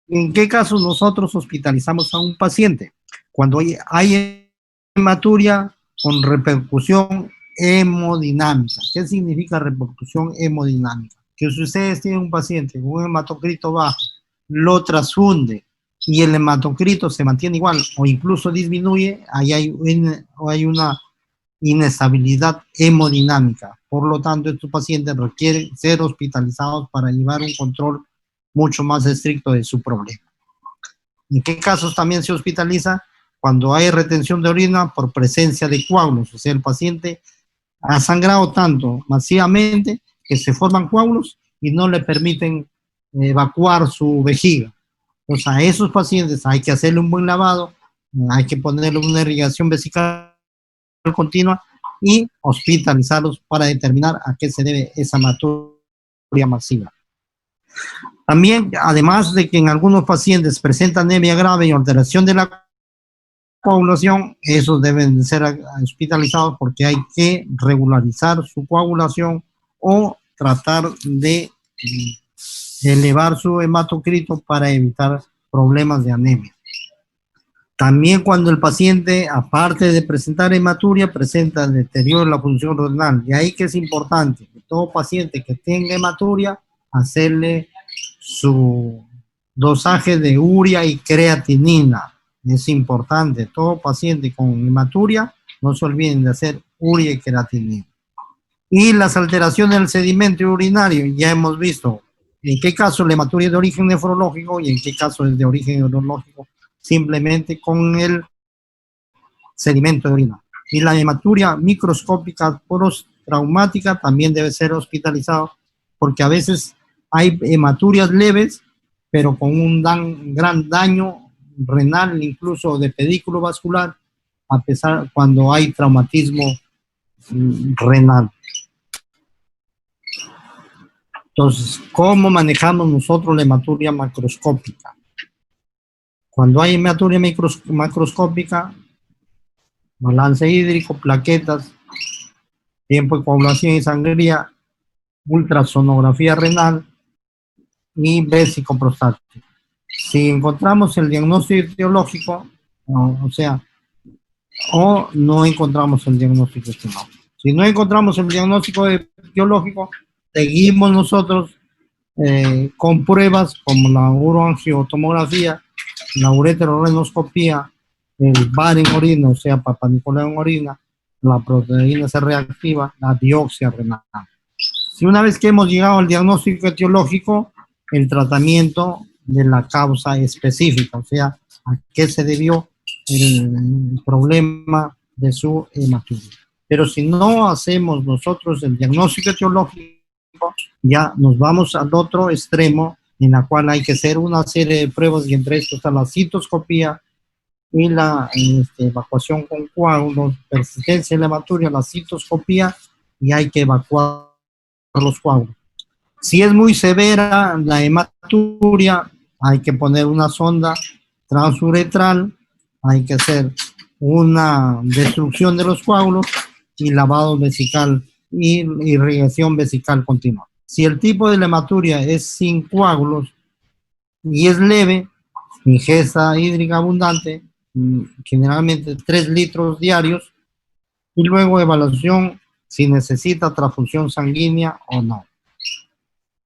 ¿en qué casos nosotros hospitalizamos a un paciente? Cuando hay hematuria con repercusión hemodinámica. ¿Qué significa repercusión hemodinámica? Que si ustedes tienen un paciente con un hematocrito bajo, lo transfunde y el hematocrito se mantiene igual o incluso disminuye, ahí hay una inestabilidad hemodinámica. Por lo tanto, estos pacientes requieren ser hospitalizados para llevar un control mucho más estricto de su problema. ¿En qué casos también se hospitaliza? Cuando hay retención de orina por presencia de coágulos, o sea, el paciente ha sangrado tanto masivamente que se forman coágulos y no le permiten evacuar su vejiga. Entonces, a esos pacientes hay que hacerle un buen lavado, hay que ponerle una irrigación vesical continua y hospitalizarlos para determinar a qué se debe esa hematuria masiva. También, además de que en algunos pacientes presenta anemia grave y alteración de la coagulación, esos deben ser hospitalizados porque hay que regularizar su coagulación o tratar de elevar su hematocrito para evitar problemas de anemia. También cuando el paciente, aparte de presentar hematuria, presenta deterioro de la función renal. Y ahí que es importante que todo paciente que tenga hematuria, hacerle su dosaje de urea y creatinina. Es importante, todo paciente con hematuria, no se olviden de hacer urea y creatinina. Y las alteraciones del sedimento urinario, ya hemos visto en qué caso la hematuria es de origen nefrológico y en qué caso es de origen urológico, simplemente con el sedimento de orina. Y la hematuria microscópica postraumática también debe ser hospitalizado, porque a veces hay hematurias leves, pero con un gran daño renal, incluso de pedículo vascular, a pesar cuando hay traumatismo renal. Entonces, ¿cómo manejamos nosotros la hematuria macroscópica? Cuando hay hematuria macroscópica, balance hídrico, plaquetas, tiempo de coagulación y sangría, ultrasonografía renal y vésico-prostático. Si encontramos el diagnóstico etiológico, o no encontramos el diagnóstico etiológico. Si no encontramos el diagnóstico etiológico, seguimos nosotros con pruebas como la uroangiotomografía, la ureterorenoscopía, el VAR en orina, o sea, Papa Nicolau en orina, la proteína C reactiva, la biopsia renal. Si una vez que hemos llegado al diagnóstico etiológico, el tratamiento de la causa específica, o sea, a qué se debió el problema de su hematuria. Pero si no hacemos nosotros el diagnóstico etiológico, ya nos vamos al otro extremo, en la cual hay que hacer una serie de pruebas, y entre estos está la citoscopía y la evacuación con coágulos, persistencia de la hematuria, la citoscopía, y hay que evacuar los coágulos. Si es muy severa la hematuria, hay que poner una sonda transuretral, hay que hacer una destrucción de los coágulos y lavado vesical y irrigación vesical continua. Si el tipo de la hematuria es sin coágulos y es leve, ingesta hídrica abundante, generalmente 3 litros diarios, y luego evaluación si necesita transfusión sanguínea o no.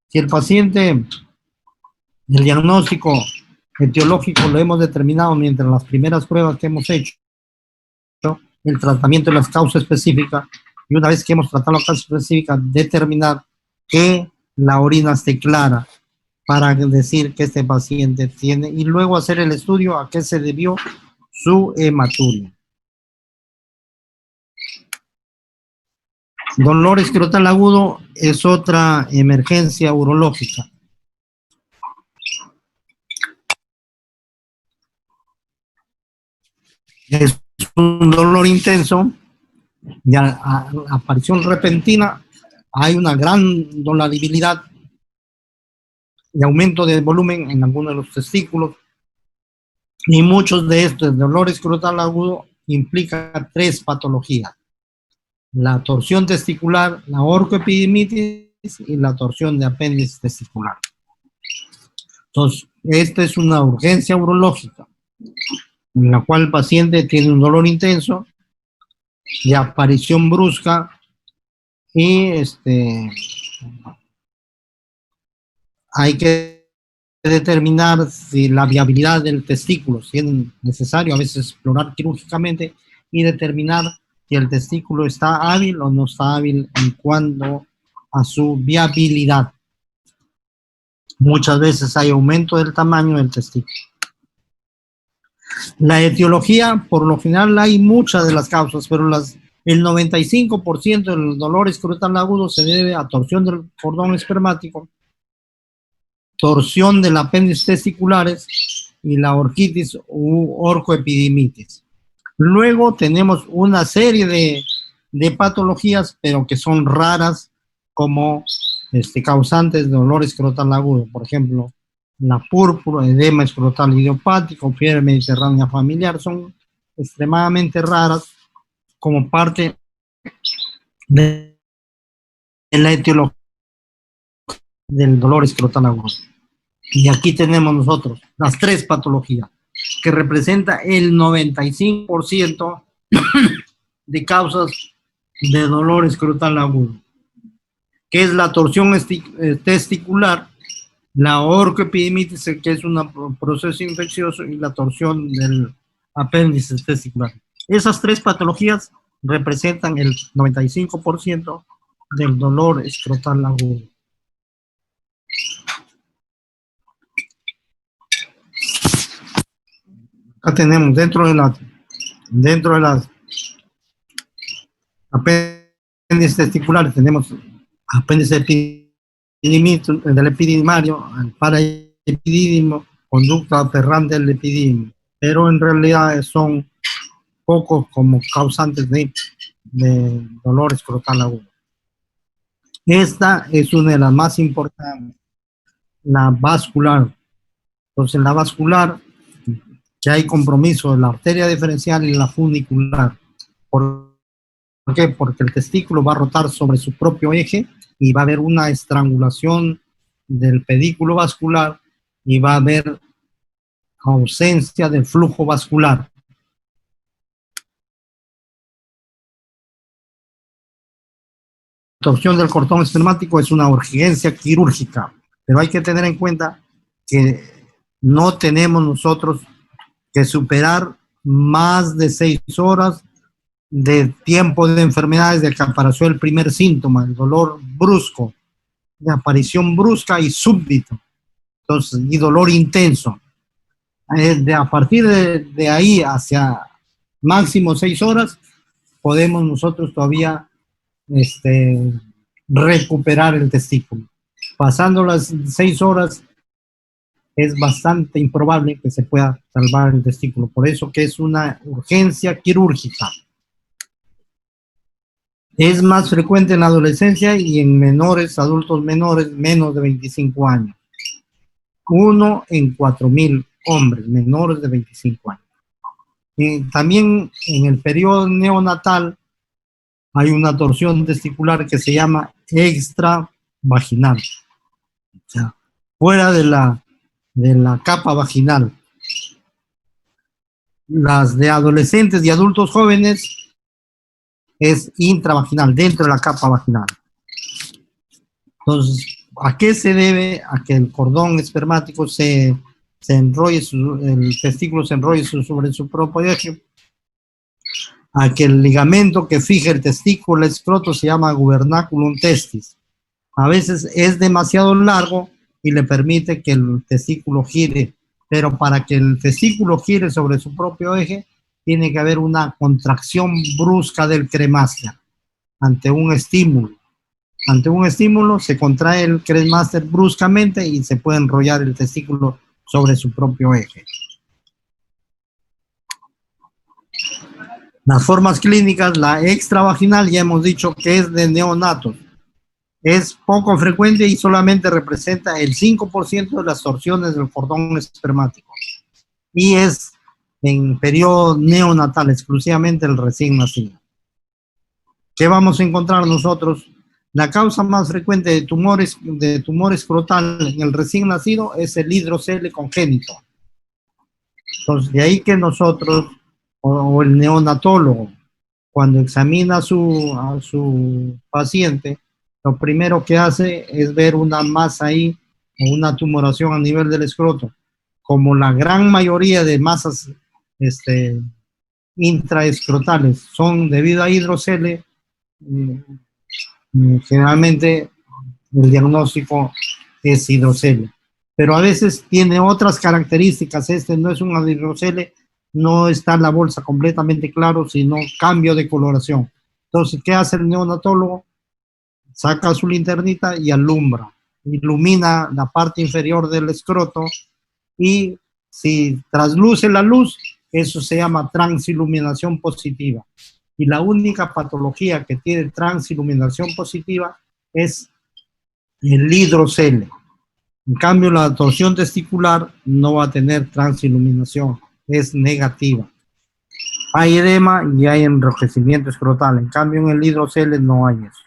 Si el paciente, el diagnóstico etiológico lo hemos determinado mientras las primeras pruebas que hemos hecho, el tratamiento de las causas específicas, y una vez que hemos tratado la causa específica, determinar que la orina esté clara para decir que este paciente tiene, y luego hacer el estudio a qué se debió su hematuria. Dolor escrotal agudo es otra emergencia urológica. Es un dolor intenso, de aparición repentina, hay una gran doloribilidad y aumento de volumen en algunos de los testículos, y muchos de estos dolores escrotal agudo implican 3 patologías: la torsión testicular, la orcoepidimitis y la torsión de apéndice testicular. Entonces, esta es una urgencia urológica en la cual el paciente tiene un dolor intenso de aparición brusca y hay que determinar si la viabilidad del testículo, si es necesario a veces explorar quirúrgicamente y determinar si el testículo está hábil o no está hábil en cuanto a su viabilidad. Muchas veces hay aumento del tamaño del testículo. La etiología, por lo general hay muchas de las causas, pero el 95% del dolor escrotal agudo se debe a torsión del cordón espermático, torsión del apéndice testiculares y la orquitis u orcoepidimitis. Luego tenemos una serie de patologías, pero que son raras, como causantes de dolor escrotal agudo. Por ejemplo, la púrpura, edema escrotal idiopático, fiebre mediterránea familiar, son extremadamente raras como parte de la etiología del dolor escrotal agudo. Y aquí tenemos nosotros las 3 patologías, que representa el 95% de causas de dolor escrotal agudo, que es la torsión testicular, la orcoepidimitis, que es un proceso infeccioso, y la torsión del apéndice testicular. Esas 3 patologías representan el 95% del dolor escrotal agudo. Acá tenemos dentro de las apéndices testiculares, tenemos apéndice del epididimario, el paraepidídimo, conducta aferrante del epididimo, pero en realidad son pocos como causantes de dolor escrotal agudo. Esta es una de las más importantes, la vascular. Entonces, en la vascular, que hay compromiso de la arteria diferencial y la funicular. ¿Por qué? Porque el testículo va a rotar sobre su propio eje y va a haber una estrangulación del pedículo vascular y va a haber ausencia de flujo vascular. La torsión del cordón espermático es una urgencia quirúrgica. Pero hay que tener en cuenta que no tenemos nosotros que superar más de 6 horas de tiempo de enfermedades de que apareció el primer síntoma, el dolor brusco, de aparición brusca y súbdito, entonces, y dolor intenso. A partir de ahí hacia máximo 6 horas, podemos nosotros todavía recuperar el testículo. Pasando las 6 horas, es bastante improbable que se pueda salvar el testículo. Por eso que es una urgencia quirúrgica. Es más frecuente en la adolescencia y en menores, adultos menores, menos de 25 años. 1 en 4.000 hombres menores de 25 años. Y también en el periodo neonatal hay una torsión testicular que se llama extravaginal, o sea, fuera de la capa vaginal. Las de adolescentes y adultos jóvenes es intravaginal, dentro de la capa vaginal. Entonces, ¿a qué se debe? A que el cordón espermático se enrolle, el testículo se enrolle sobre su propio eje, a que el ligamento que fija el testículo, el escroto, se llama gubernaculum testis. A veces es demasiado largo y le permite que el testículo gire, pero para que el testículo gire sobre su propio eje, tiene que haber una contracción brusca del cremaster ante un estímulo. Ante un estímulo se contrae el cremaster bruscamente y se puede enrollar el testículo sobre su propio eje. Las formas clínicas, la extravaginal ya hemos dicho que es de neonatos. Es poco frecuente y solamente representa el 5% de las torsiones del cordón espermático. Y es en periodo neonatal, exclusivamente el recién nacido. ¿Qué vamos a encontrar nosotros? La causa más frecuente de tumor escrotal en el recién nacido es el hidrocele congénito. Entonces, de ahí que nosotros, o el neonatólogo, cuando examina a su paciente, lo primero que hace es ver una masa ahí, o una tumoración a nivel del escroto. Como la gran mayoría de masas intraescrotales son debido a hidrocele, generalmente el diagnóstico es hidrocele. Pero a veces tiene otras características. Este no es un hidrocele, no está la bolsa completamente claro, sino cambio de coloración. Entonces, ¿qué hace el neonatólogo? Saca su linternita y alumbra, ilumina la parte inferior del escroto y si trasluce la luz, eso se llama transiluminación positiva. Y la única patología que tiene transiluminación positiva es el hidrocele. En cambio, la torsión testicular no va a tener transiluminación, es negativa. Hay edema y hay enrojecimiento escrotal. En cambio, en el hidrocele no hay eso.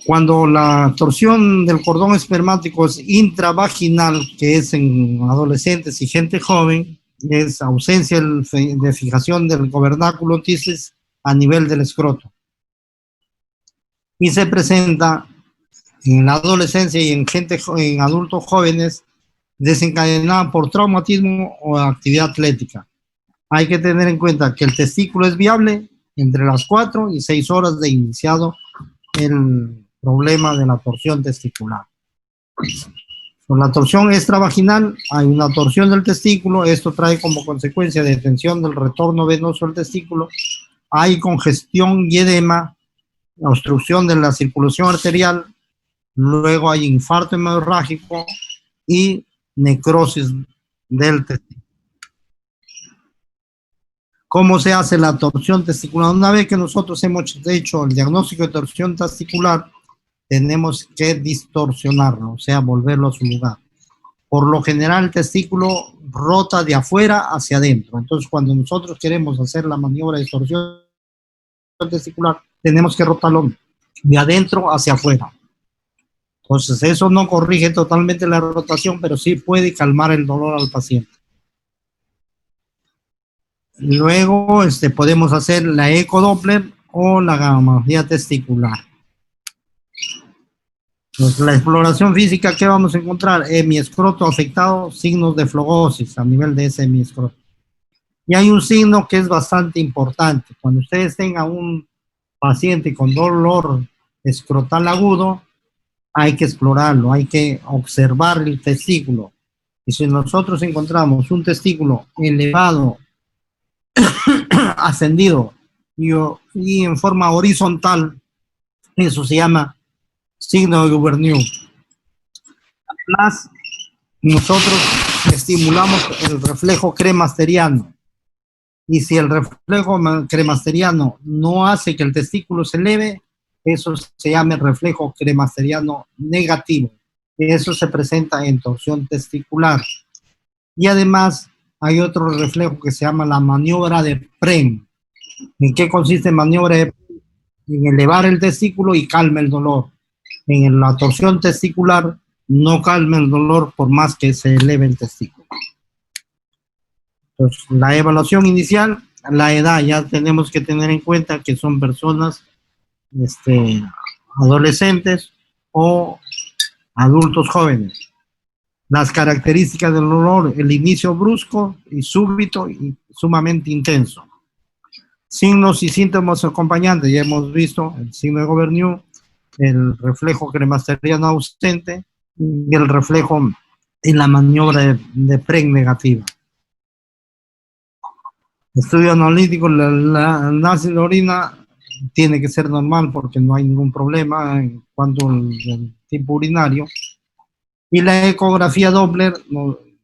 Cuando la torsión del cordón espermático es intravaginal, que es en adolescentes y gente joven, es ausencia de fijación del gubernáculo testis a nivel del escroto. Y se presenta en la adolescencia y en adultos jóvenes desencadenada por traumatismo o actividad atlética. Hay que tener en cuenta que el testículo es viable entre las 4 y 6 horas de iniciado el problema de la torsión testicular. Con la torsión extravaginal hay una torsión del testículo, esto trae como consecuencia detención del retorno venoso al testículo, hay congestión y edema, obstrucción de la circulación arterial, luego hay infarto hemorrágico y necrosis del testículo. ¿Cómo se hace la torsión testicular? Una vez que nosotros hemos hecho el diagnóstico de torsión testicular, tenemos que distorsionarlo, o sea, volverlo a su lugar. Por lo general, el testículo rota de afuera hacia adentro. Entonces, cuando nosotros queremos hacer la maniobra de distorsión testicular, tenemos que rotarlo de adentro hacia afuera. Entonces, eso no corrige totalmente la rotación, pero sí puede calmar el dolor al paciente. Luego, podemos hacer la ecodoppler o la gamografía testicular. Pues la exploración física, ¿qué vamos a encontrar? Hemiescroto afectado, signos de flogosis a nivel de ese hemiescroto. Y hay un signo que es bastante importante. Cuando ustedes tengan un paciente con dolor escrotal agudo, hay que explorarlo, hay que observar el testículo. Y si nosotros encontramos un testículo elevado, ascendido y en forma horizontal, eso se llama signo de Guberniu. Además, nosotros estimulamos el reflejo cremasteriano. Y si el reflejo cremasteriano no hace que el testículo se eleve, eso se llama el reflejo cremasteriano negativo. Eso se presenta en torsión testicular. Y además hay otro reflejo que se llama la maniobra de Prem. ¿En qué consiste maniobra de Prem? En elevar el testículo y calma el dolor. En la torsión testicular no calma el dolor por más que se eleve el testículo. Entonces, la evaluación inicial, la edad, ya tenemos que tener en cuenta que son personas adolescentes o adultos jóvenes. Las características del dolor, el inicio brusco y súbito y sumamente intenso. Signos y síntomas acompañantes, ya hemos visto el signo de Guberniu, el reflejo cremasteriano ausente y el reflejo en la maniobra de Prem negativa. Estudio analítico, la análisis de orina tiene que ser normal porque no hay ningún problema en cuanto al tipo urinario. Y la ecografía Doppler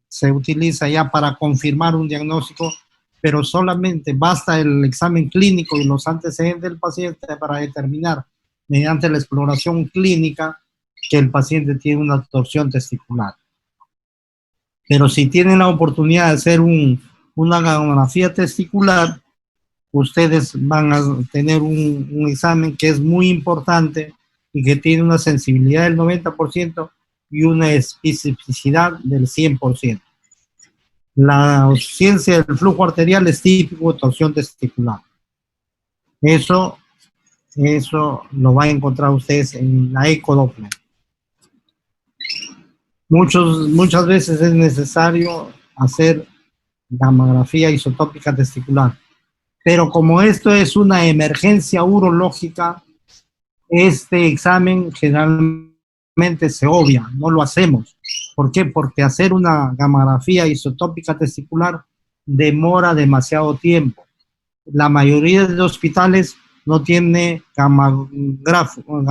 se utiliza ya para confirmar un diagnóstico, pero solamente basta el examen clínico y los antecedentes del paciente para determinar, mediante la exploración clínica, que el paciente tiene una torsión testicular. Pero si tienen la oportunidad de hacer una gamografía testicular, ustedes van a tener un examen que es muy importante y que tiene una sensibilidad del 90% y una especificidad del 100%. La ciencia del flujo arterial es típico de torsión testicular. Eso lo va a encontrar ustedes en la ecodoppler. Muchas veces es necesario hacer gamografía isotópica testicular, pero como esto es una emergencia urológica, este examen generalmente se obvia, no lo hacemos. ¿Por qué? Porque hacer una gamografía isotópica testicular demora demasiado tiempo. La mayoría de hospitales no tiene gamágrafo, o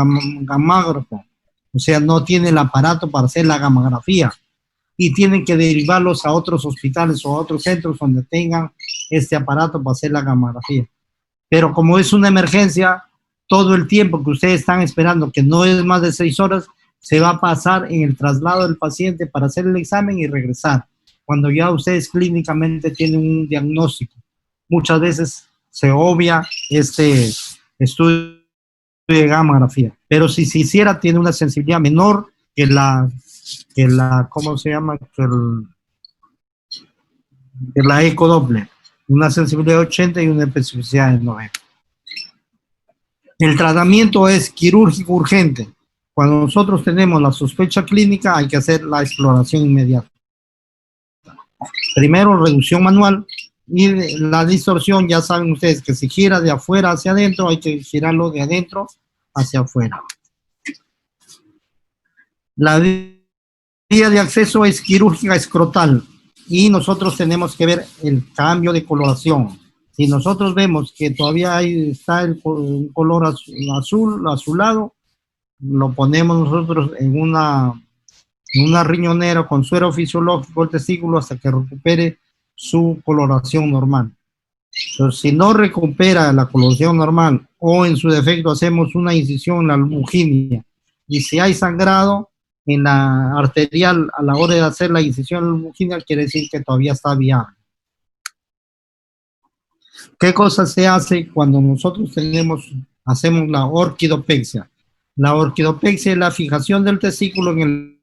sea, no tiene el aparato para hacer la gamografía y tienen que derivarlos a otros hospitales o a otros centros donde tengan este aparato para hacer la gamografía. Pero como es una emergencia, todo el tiempo que ustedes están esperando, que no es más de 6 horas, se va a pasar en el traslado del paciente para hacer el examen y regresar, cuando ya ustedes clínicamente tienen un diagnóstico. Muchas veces se obvia este estudio de gamografía, pero si se hiciera, tiene una sensibilidad menor que la ¿cómo se llama? Que la ecodoppler, una sensibilidad de 80 y una especificidad de 90. El tratamiento es quirúrgico urgente. Cuando nosotros tenemos la sospecha clínica, hay que hacer la exploración inmediata. Primero, reducción manual, y la distorsión, ya saben ustedes que si gira de afuera hacia adentro, hay que girarlo de adentro hacia afuera. La vía de acceso es quirúrgica escrotal y nosotros tenemos que ver el cambio de coloración. Si nosotros vemos que todavía está un color azulado, lo ponemos nosotros en una riñonera con suero fisiológico del testículo hasta que recupere su coloración normal. Entonces, si no recupera la coloración normal o en su defecto hacemos una incisión en la albuginia y si hay sangrado en la arterial a la hora de hacer la incisión en la albuginia, quiere decir que todavía está viable. ¿Qué cosa se hace cuando nosotros hacemos la orquidopexia? La orquidopexia es la fijación del testículo en el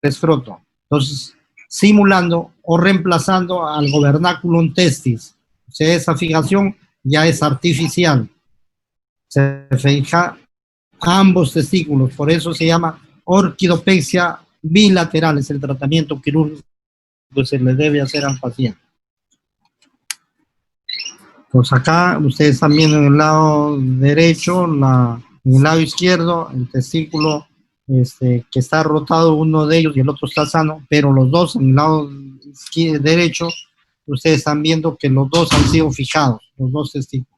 escroto. Entonces, simulando o reemplazando al gobernaculum testis. O sea, esa fijación ya es artificial. Se fija ambos testículos, por eso se llama orquidopexia bilateral, es el tratamiento quirúrgico que se le debe hacer al paciente. Pues acá ustedes están viendo en el lado derecho, en el lado izquierdo, el testículo que está rotado, uno de ellos y el otro está sano, pero los dos en el lado derecho, ustedes están viendo que los dos han sido fijados, los dos testículos.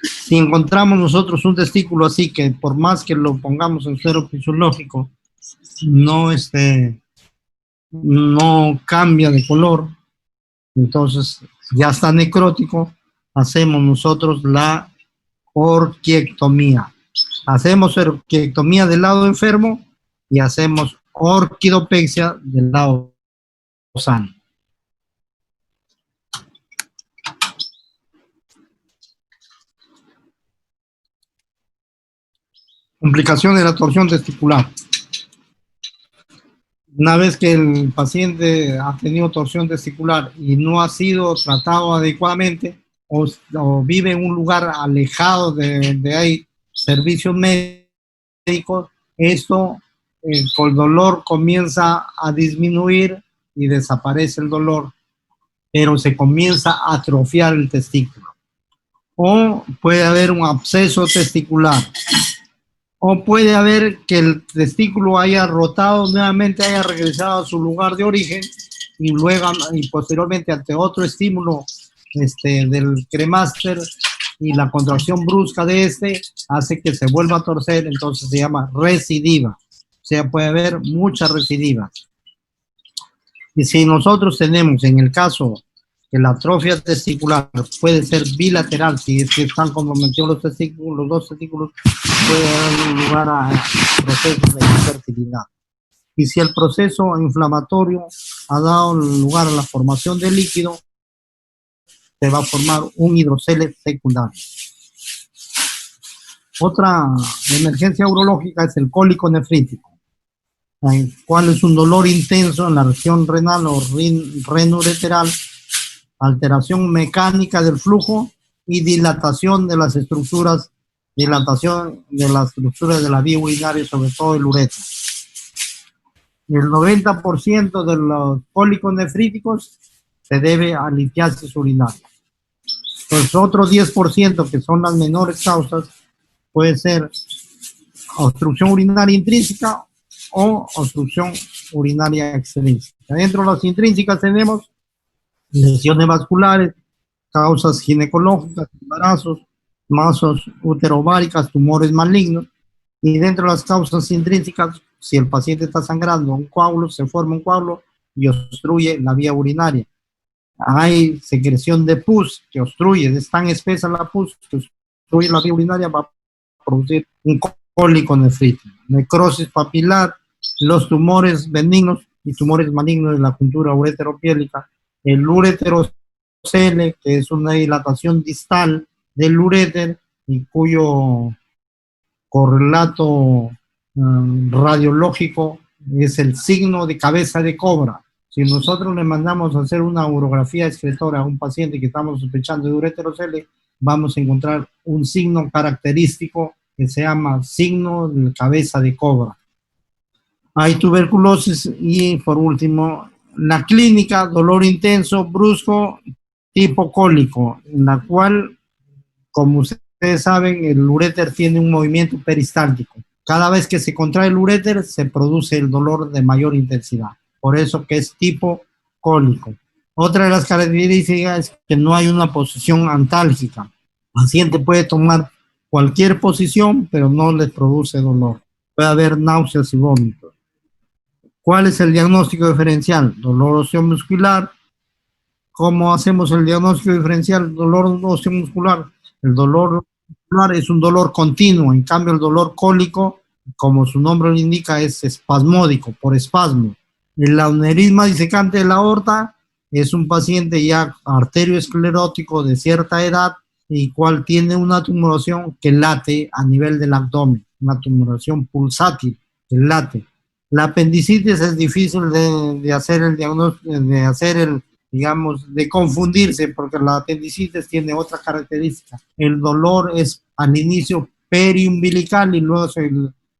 Si encontramos nosotros un testículo así, que por más que lo pongamos en suero fisiológico, no cambia de color, entonces ya está necrótico, hacemos nosotros la orquiectomía. Hacemos orquiectomía del lado enfermo y hacemos orquidopexia del lado sano. Complicación de la torsión testicular. Una vez que el paciente ha tenido torsión testicular y no ha sido tratado adecuadamente o vive en un lugar alejado de hay servicios médicos, esto, el dolor comienza a disminuir y desaparece el dolor, pero se comienza a atrofiar el testículo. O puede haber un absceso testicular. O puede haber que el testículo haya rotado nuevamente, haya regresado a su lugar de origen y luego y posteriormente ante otro estímulo del cremaster y la contracción brusca de hace que se vuelva a torcer, entonces se llama recidiva. O sea, puede haber muchas recidivas. Y si nosotros tenemos en el caso que la atrofia testicular puede ser bilateral, si es que están comprometidos los testículos, los dos testículos, puede dar lugar a procesos de infertilidad. Y si el proceso inflamatorio ha dado lugar a la formación de líquido, se va a formar un hidrocele secundario. Otra emergencia urológica es el cólico nefrítico, el cual es un dolor intenso en la región renal o renureteral, alteración mecánica del flujo y dilatación de las estructuras de la vía urinaria, sobre todo el uretra. El 90% de los cólicos nefríticos se debe a litiasis urinaria. Pues otro 10%, que son las menores causas, puede ser obstrucción urinaria intrínseca o obstrucción urinaria extrínseca. Dentro de las intrínsecas tenemos lesiones vasculares, causas ginecológicas, embarazos, masas uterováricas, tumores malignos, y dentro de las causas intrínsecas, si el paciente está sangrando un coágulo, se forma un coágulo y obstruye la vía urinaria. Hay secreción de pus que obstruye, es tan espesa la pus que obstruye la vía urinaria, va a producir un cólico nefrítico. Necrosis papilar, los tumores benignos y tumores malignos de la juntura ureteropiélica, el ureterocele, que es una dilatación distal del uréter y cuyo correlato radiológico es el signo de cabeza de cobra. Si nosotros le mandamos a hacer una urografía excretora a un paciente que estamos sospechando de ureterocele, vamos a encontrar un signo característico que se llama signo de cabeza de cobra. Hay tuberculosis y, por último, la clínica, dolor intenso, brusco, tipo cólico, en la cual, como ustedes saben, el uréter tiene un movimiento peristáltico. Cada vez que se contrae el uréter, se produce el dolor de mayor intensidad. Por eso que es tipo cólico. Otra de las características es que no hay una posición antálgica. El paciente puede tomar cualquier posición, pero no les produce dolor. Puede haber náuseas y vómitos. ¿Cuál es el diagnóstico diferencial? Dolor osteomuscular. ¿Cómo hacemos el diagnóstico diferencial? Dolor osteomuscular. El dolor muscular es un dolor continuo. En cambio, el dolor cólico, como su nombre lo indica, es espasmódico, por espasmo. El aneurisma disecante de la aorta es un paciente ya arterioesclerótico de cierta edad y cual tiene una tumoración que late a nivel del abdomen, una tumoración pulsátil que late. La apendicitis es difícil de hacer el diagnóstico, de confundirse, porque la apendicitis tiene otra característica. El dolor es al inicio periumbilical y luego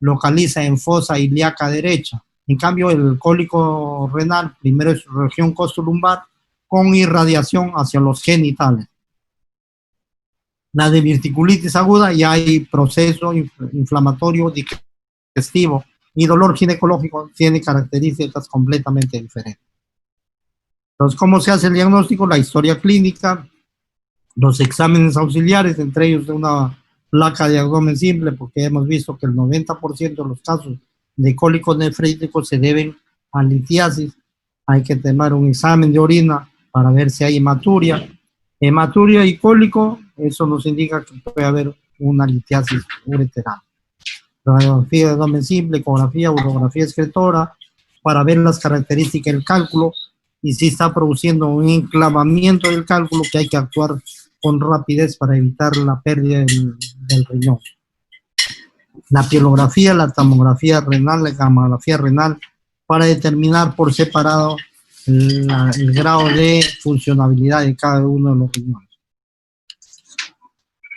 localiza en fosa ilíaca derecha. En cambio, el cólico renal primero es región costolumbar con irradiación hacia los genitales. La diverticulitis aguda ya hay proceso inflamatorio digestivo y dolor ginecológico tiene características completamente diferentes. Entonces, ¿cómo se hace el diagnóstico? La historia clínica, los exámenes auxiliares, entre ellos de una placa de abdomen simple, porque hemos visto que el 90% de los casos de cólicos nefríticos se deben a litiasis. Hay que tomar un examen de orina para ver si hay hematuria. Hematuria y cólico, eso nos indica que puede haber una litiasis ureteral. Radiografía de abdomen simple, ecografía, urografía excretora, para ver las características del cálculo y si está produciendo un enclavamiento del cálculo, que hay que actuar con rapidez para evitar la pérdida del riñón. La pielografía, la tomografía renal, la gamografía renal, para determinar por separado el grado de funcionabilidad de cada uno de los riñones.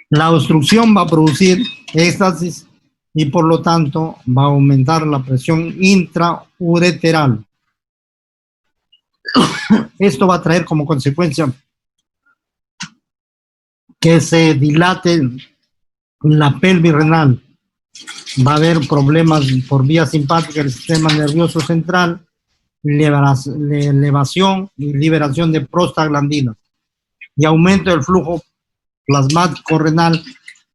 La obstrucción va a producir éxtasis y por lo tanto va a aumentar la presión intraureteral. Esto va a traer como consecuencia que se dilate la pelvis renal. Va a haber problemas por vía simpática del sistema nervioso central, elevación y liberación de prostaglandinas y aumento del flujo plasmático renal,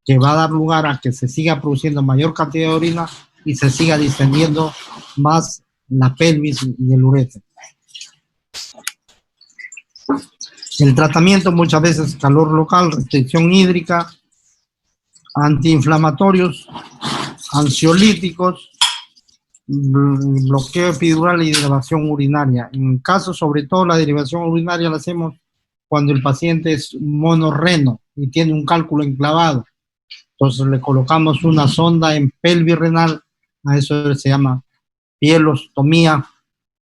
que va a dar lugar a que se siga produciendo mayor cantidad de orina y se siga distendiendo más la pelvis y el uréter. El tratamiento muchas veces calor local, restricción hídrica, antiinflamatorios, ansiolíticos, bloqueo epidural y derivación urinaria. En caso, sobre todo, la derivación urinaria la hacemos cuando el paciente es monorreno y tiene un cálculo enclavado. Entonces le colocamos una sonda en pelvis renal, a eso se llama pielostomía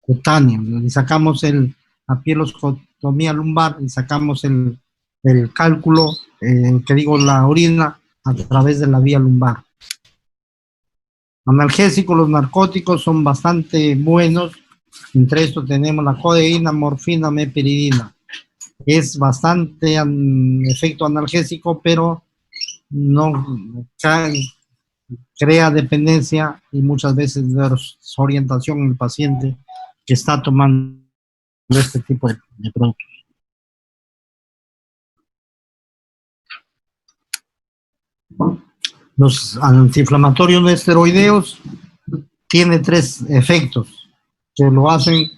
cutánea. Le sacamos la pielostomía lumbar y sacamos el cálculo, la orina a través de la vía lumbar. Analgésicos, los narcóticos son bastante buenos. Entre estos tenemos la codeína, morfina, meperidina. Es bastante efecto analgésico, pero no crea dependencia y muchas veces desorientación en el paciente que está tomando este tipo de productos. Los antiinflamatorios no esteroideos tienen 3 efectos que lo hacen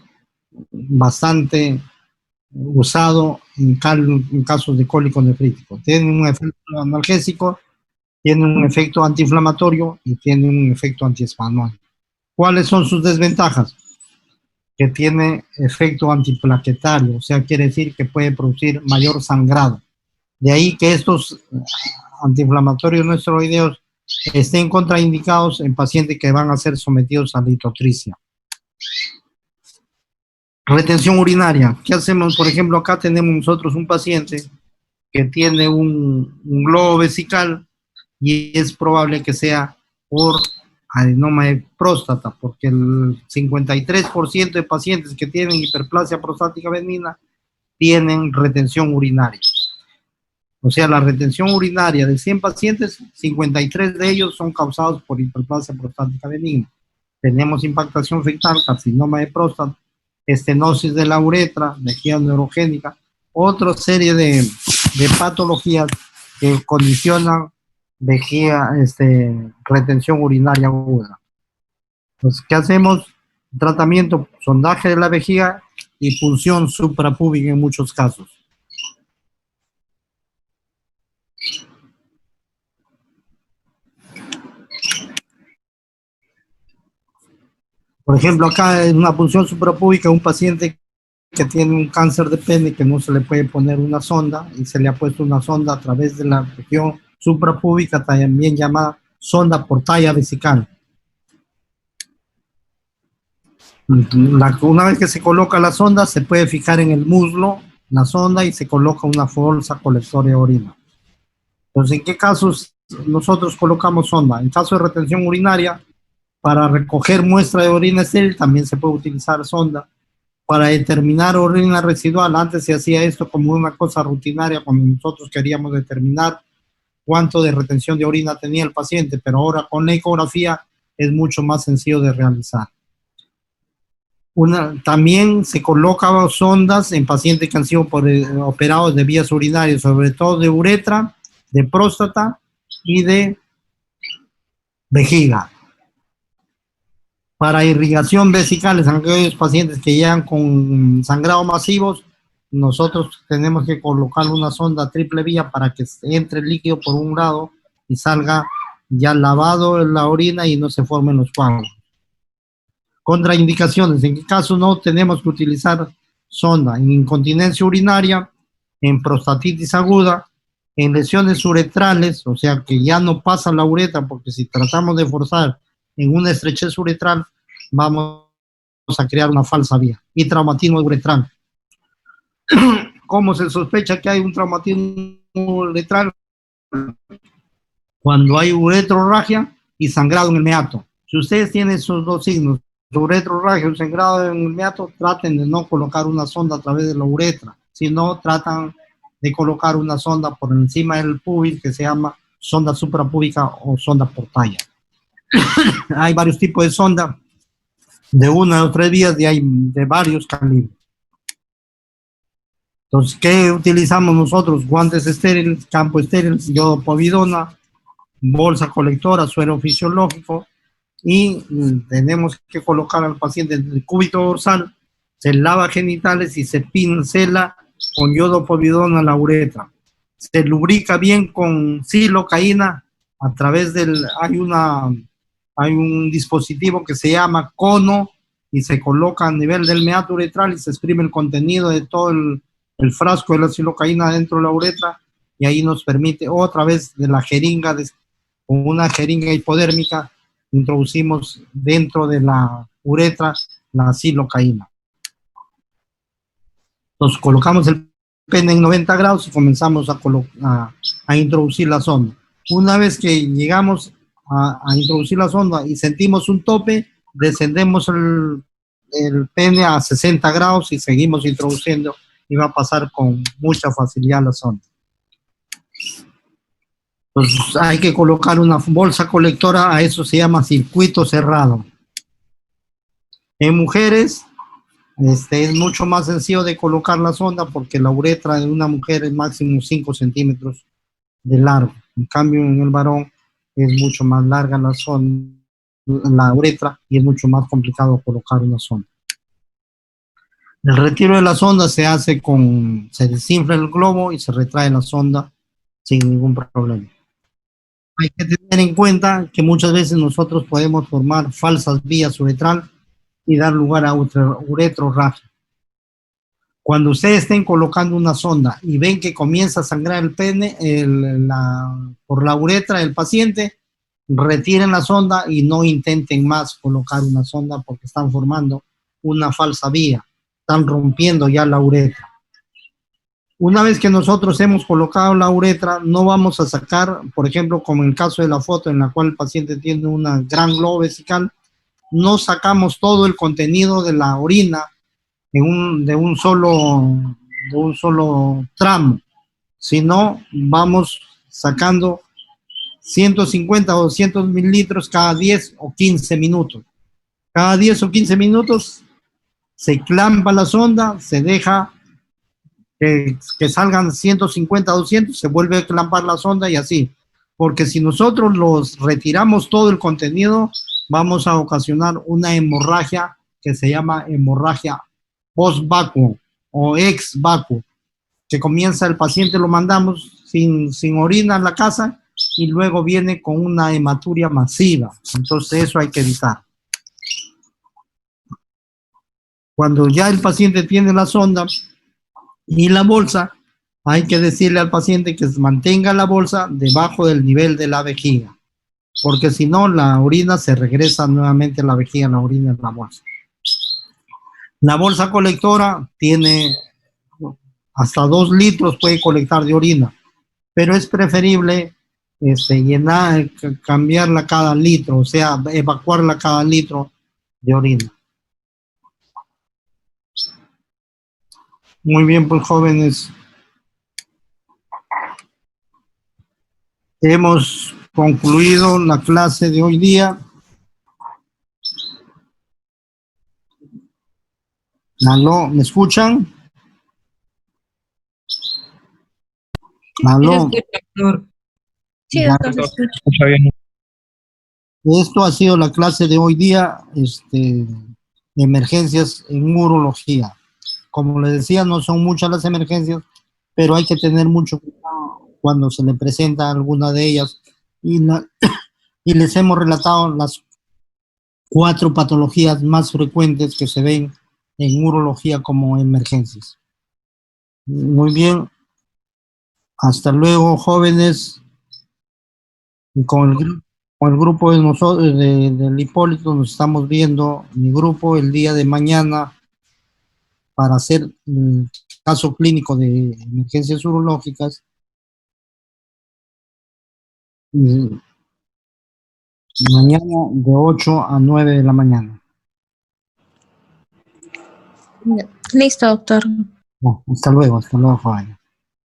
bastante usado en casos de cólico nefrítico. Tienen un efecto analgésico, tienen un efecto antiinflamatorio y tienen un efecto antiespasmódico. ¿Cuáles son sus desventajas? Que tiene efecto antiplaquetario, o sea, quiere decir que puede producir mayor sangrado. De ahí que estos antiinflamatorios no esteroideos estén contraindicados en pacientes que van a ser sometidos a litotricia. Retención urinaria. ¿Qué hacemos? Por ejemplo, acá tenemos nosotros un paciente que tiene un globo vesical y es probable que sea por adenoma de próstata, porque el 53% de pacientes que tienen hiperplasia prostática benigna tienen retención urinaria. O sea, la retención urinaria de 100 pacientes, 53 de ellos son causados por hiperplasia prostática benigna. Tenemos impactación fetal, carcinoma de próstata, estenosis de la uretra, vejiga neurogénica, otra serie de patologías que condicionan retención urinaria aguda. Entonces, ¿qué hacemos? Tratamiento, sondaje de la vejiga y punción suprapúbica en muchos casos. Por ejemplo, acá en una punción suprapúbica, un paciente que tiene un cáncer de pene que no se le puede poner una sonda y se le ha puesto una sonda a través de la región suprapúbica, también llamada sonda por talla vesical. Una vez que se coloca la sonda, se puede fijar en el muslo la sonda y se coloca una bolsa colectora de orina. Entonces, ¿en qué casos nosotros colocamos sonda? En caso de retención urinaria, Para recoger muestra de orina estéril también se puede utilizar sonda. Para determinar orina residual, antes se hacía esto como una cosa rutinaria cuando nosotros queríamos determinar cuánto de retención de orina tenía el paciente, pero ahora con la ecografía es mucho más sencillo de realizar. También se colocan sondas en pacientes que han sido operados de vías urinarias, sobre todo de uretra, de próstata y de vejiga. Para irrigación vesicales, en aquellos pacientes que llegan con sangrado masivos, nosotros tenemos que colocar una sonda triple vía para que entre el líquido por un lado y salga ya lavado en la orina y no se formen los coágulos. Contraindicaciones: en qué caso no tenemos que utilizar sonda: en incontinencia urinaria, en prostatitis aguda, en lesiones uretrales, o sea que ya no pasa la uretra, porque si tratamos de forzar en una estrechez uretral, vamos a crear una falsa vía, y traumatismo uretral. ¿Cómo se sospecha que hay un traumatismo uretral? Cuando hay uretrorragia y sangrado en el meato. Si ustedes tienen esos dos signos, uretrorragia y sangrado en el meato, traten de no colocar una sonda a través de la uretra, sino tratan de colocar una sonda por encima del pubis, que se llama sonda suprapúbica o sonda portalla. Hay varios tipos de sonda, de 1 o 3 vías, y hay de varios calibres. Entonces, ¿qué utilizamos nosotros? Guantes estériles, campo estéril, yodopovidona, bolsa colectora, suero fisiológico, y tenemos que colocar al paciente en el cúbito dorsal, se lava genitales y se pincela con yodopovidona la uretra. Se lubrica bien con silocaína a través del... Hay un dispositivo que se llama cono y se coloca a nivel del meato uretral y se exprime el contenido de todo el frasco de la silocaína dentro de la uretra, y ahí nos permite otra vez de la jeringa, con una jeringa hipodérmica, introducimos dentro de la uretra la silocaína. Entonces colocamos el pene en 90 grados y comenzamos a introducir la sonda. Una vez que llegamos a introducir la sonda y sentimos un tope, descendemos el pene a 60 grados y seguimos introduciendo, y va a pasar con mucha facilidad la sonda. Entonces hay que colocar una bolsa colectora, a eso se llama circuito cerrado. En mujeres es mucho más sencillo de colocar la sonda, porque la uretra de una mujer es máximo 5 centímetros de largo. En cambio, en el varón es mucho más larga la uretra, y es mucho más complicado colocar una sonda. El retiro de la sonda se hace se desinfla el globo y se retrae la sonda sin ningún problema. Hay que tener en cuenta que muchas veces nosotros podemos formar falsas vías uretral y dar lugar a uretrorragia. Cuando ustedes estén colocando una sonda y ven que comienza a sangrar el pene por la uretra del paciente, retiren la sonda y no intenten más colocar una sonda, porque están formando una falsa vía, están rompiendo ya la uretra. Una vez que nosotros hemos colocado la uretra, no vamos a sacar, por ejemplo, como en el caso de la foto en la cual el paciente tiene una gran globo vesical, no sacamos todo el contenido de la orina de un solo tramo, sino vamos sacando 150 o 200 mililitros cada 10 o 15 minutos. Cada 10 o 15 minutos se clampa la sonda, se deja que salgan 150 o 200, se vuelve a clampar la sonda, y así. Porque si nosotros los retiramos todo el contenido, vamos a ocasionar una hemorragia que se llama hemorragia post-vacuo o ex-vacuo, que comienza, el paciente lo mandamos sin orina en la casa y luego viene con una hematuria masiva. Entonces eso hay que evitar. Cuando ya el paciente tiene la sonda y la bolsa, hay que decirle al paciente que mantenga la bolsa debajo del nivel de la vejiga, porque si no, la orina se regresa nuevamente a la vejiga, la orina en la bolsa. La bolsa colectora tiene hasta 2 litros, puede colectar de orina, pero es preferible llenar, cambiarla cada litro, o sea, evacuarla cada litro de orina. Muy bien, pues jóvenes, hemos concluido la clase de hoy día. ¿Aló? ¿Me escuchan? ¿Aló? Sí, Ya. doctor, se escucha. Escucha bien. Esto ha sido la clase de hoy día, emergencias en urología. Como les decía, no son muchas las emergencias, pero hay que tener mucho cuidado cuando se le presenta alguna de ellas. Y les hemos relatado las 4 patologías más frecuentes que se ven en urología como emergencias. Muy bien. Hasta luego, jóvenes. Y con el grupo de nosotros, del Hipólito, nos estamos viendo, mi grupo, el día de mañana para hacer caso clínico de emergencias urológicas. Y mañana de 8 a 9 de la mañana. Listo, doctor. Hasta luego, joven.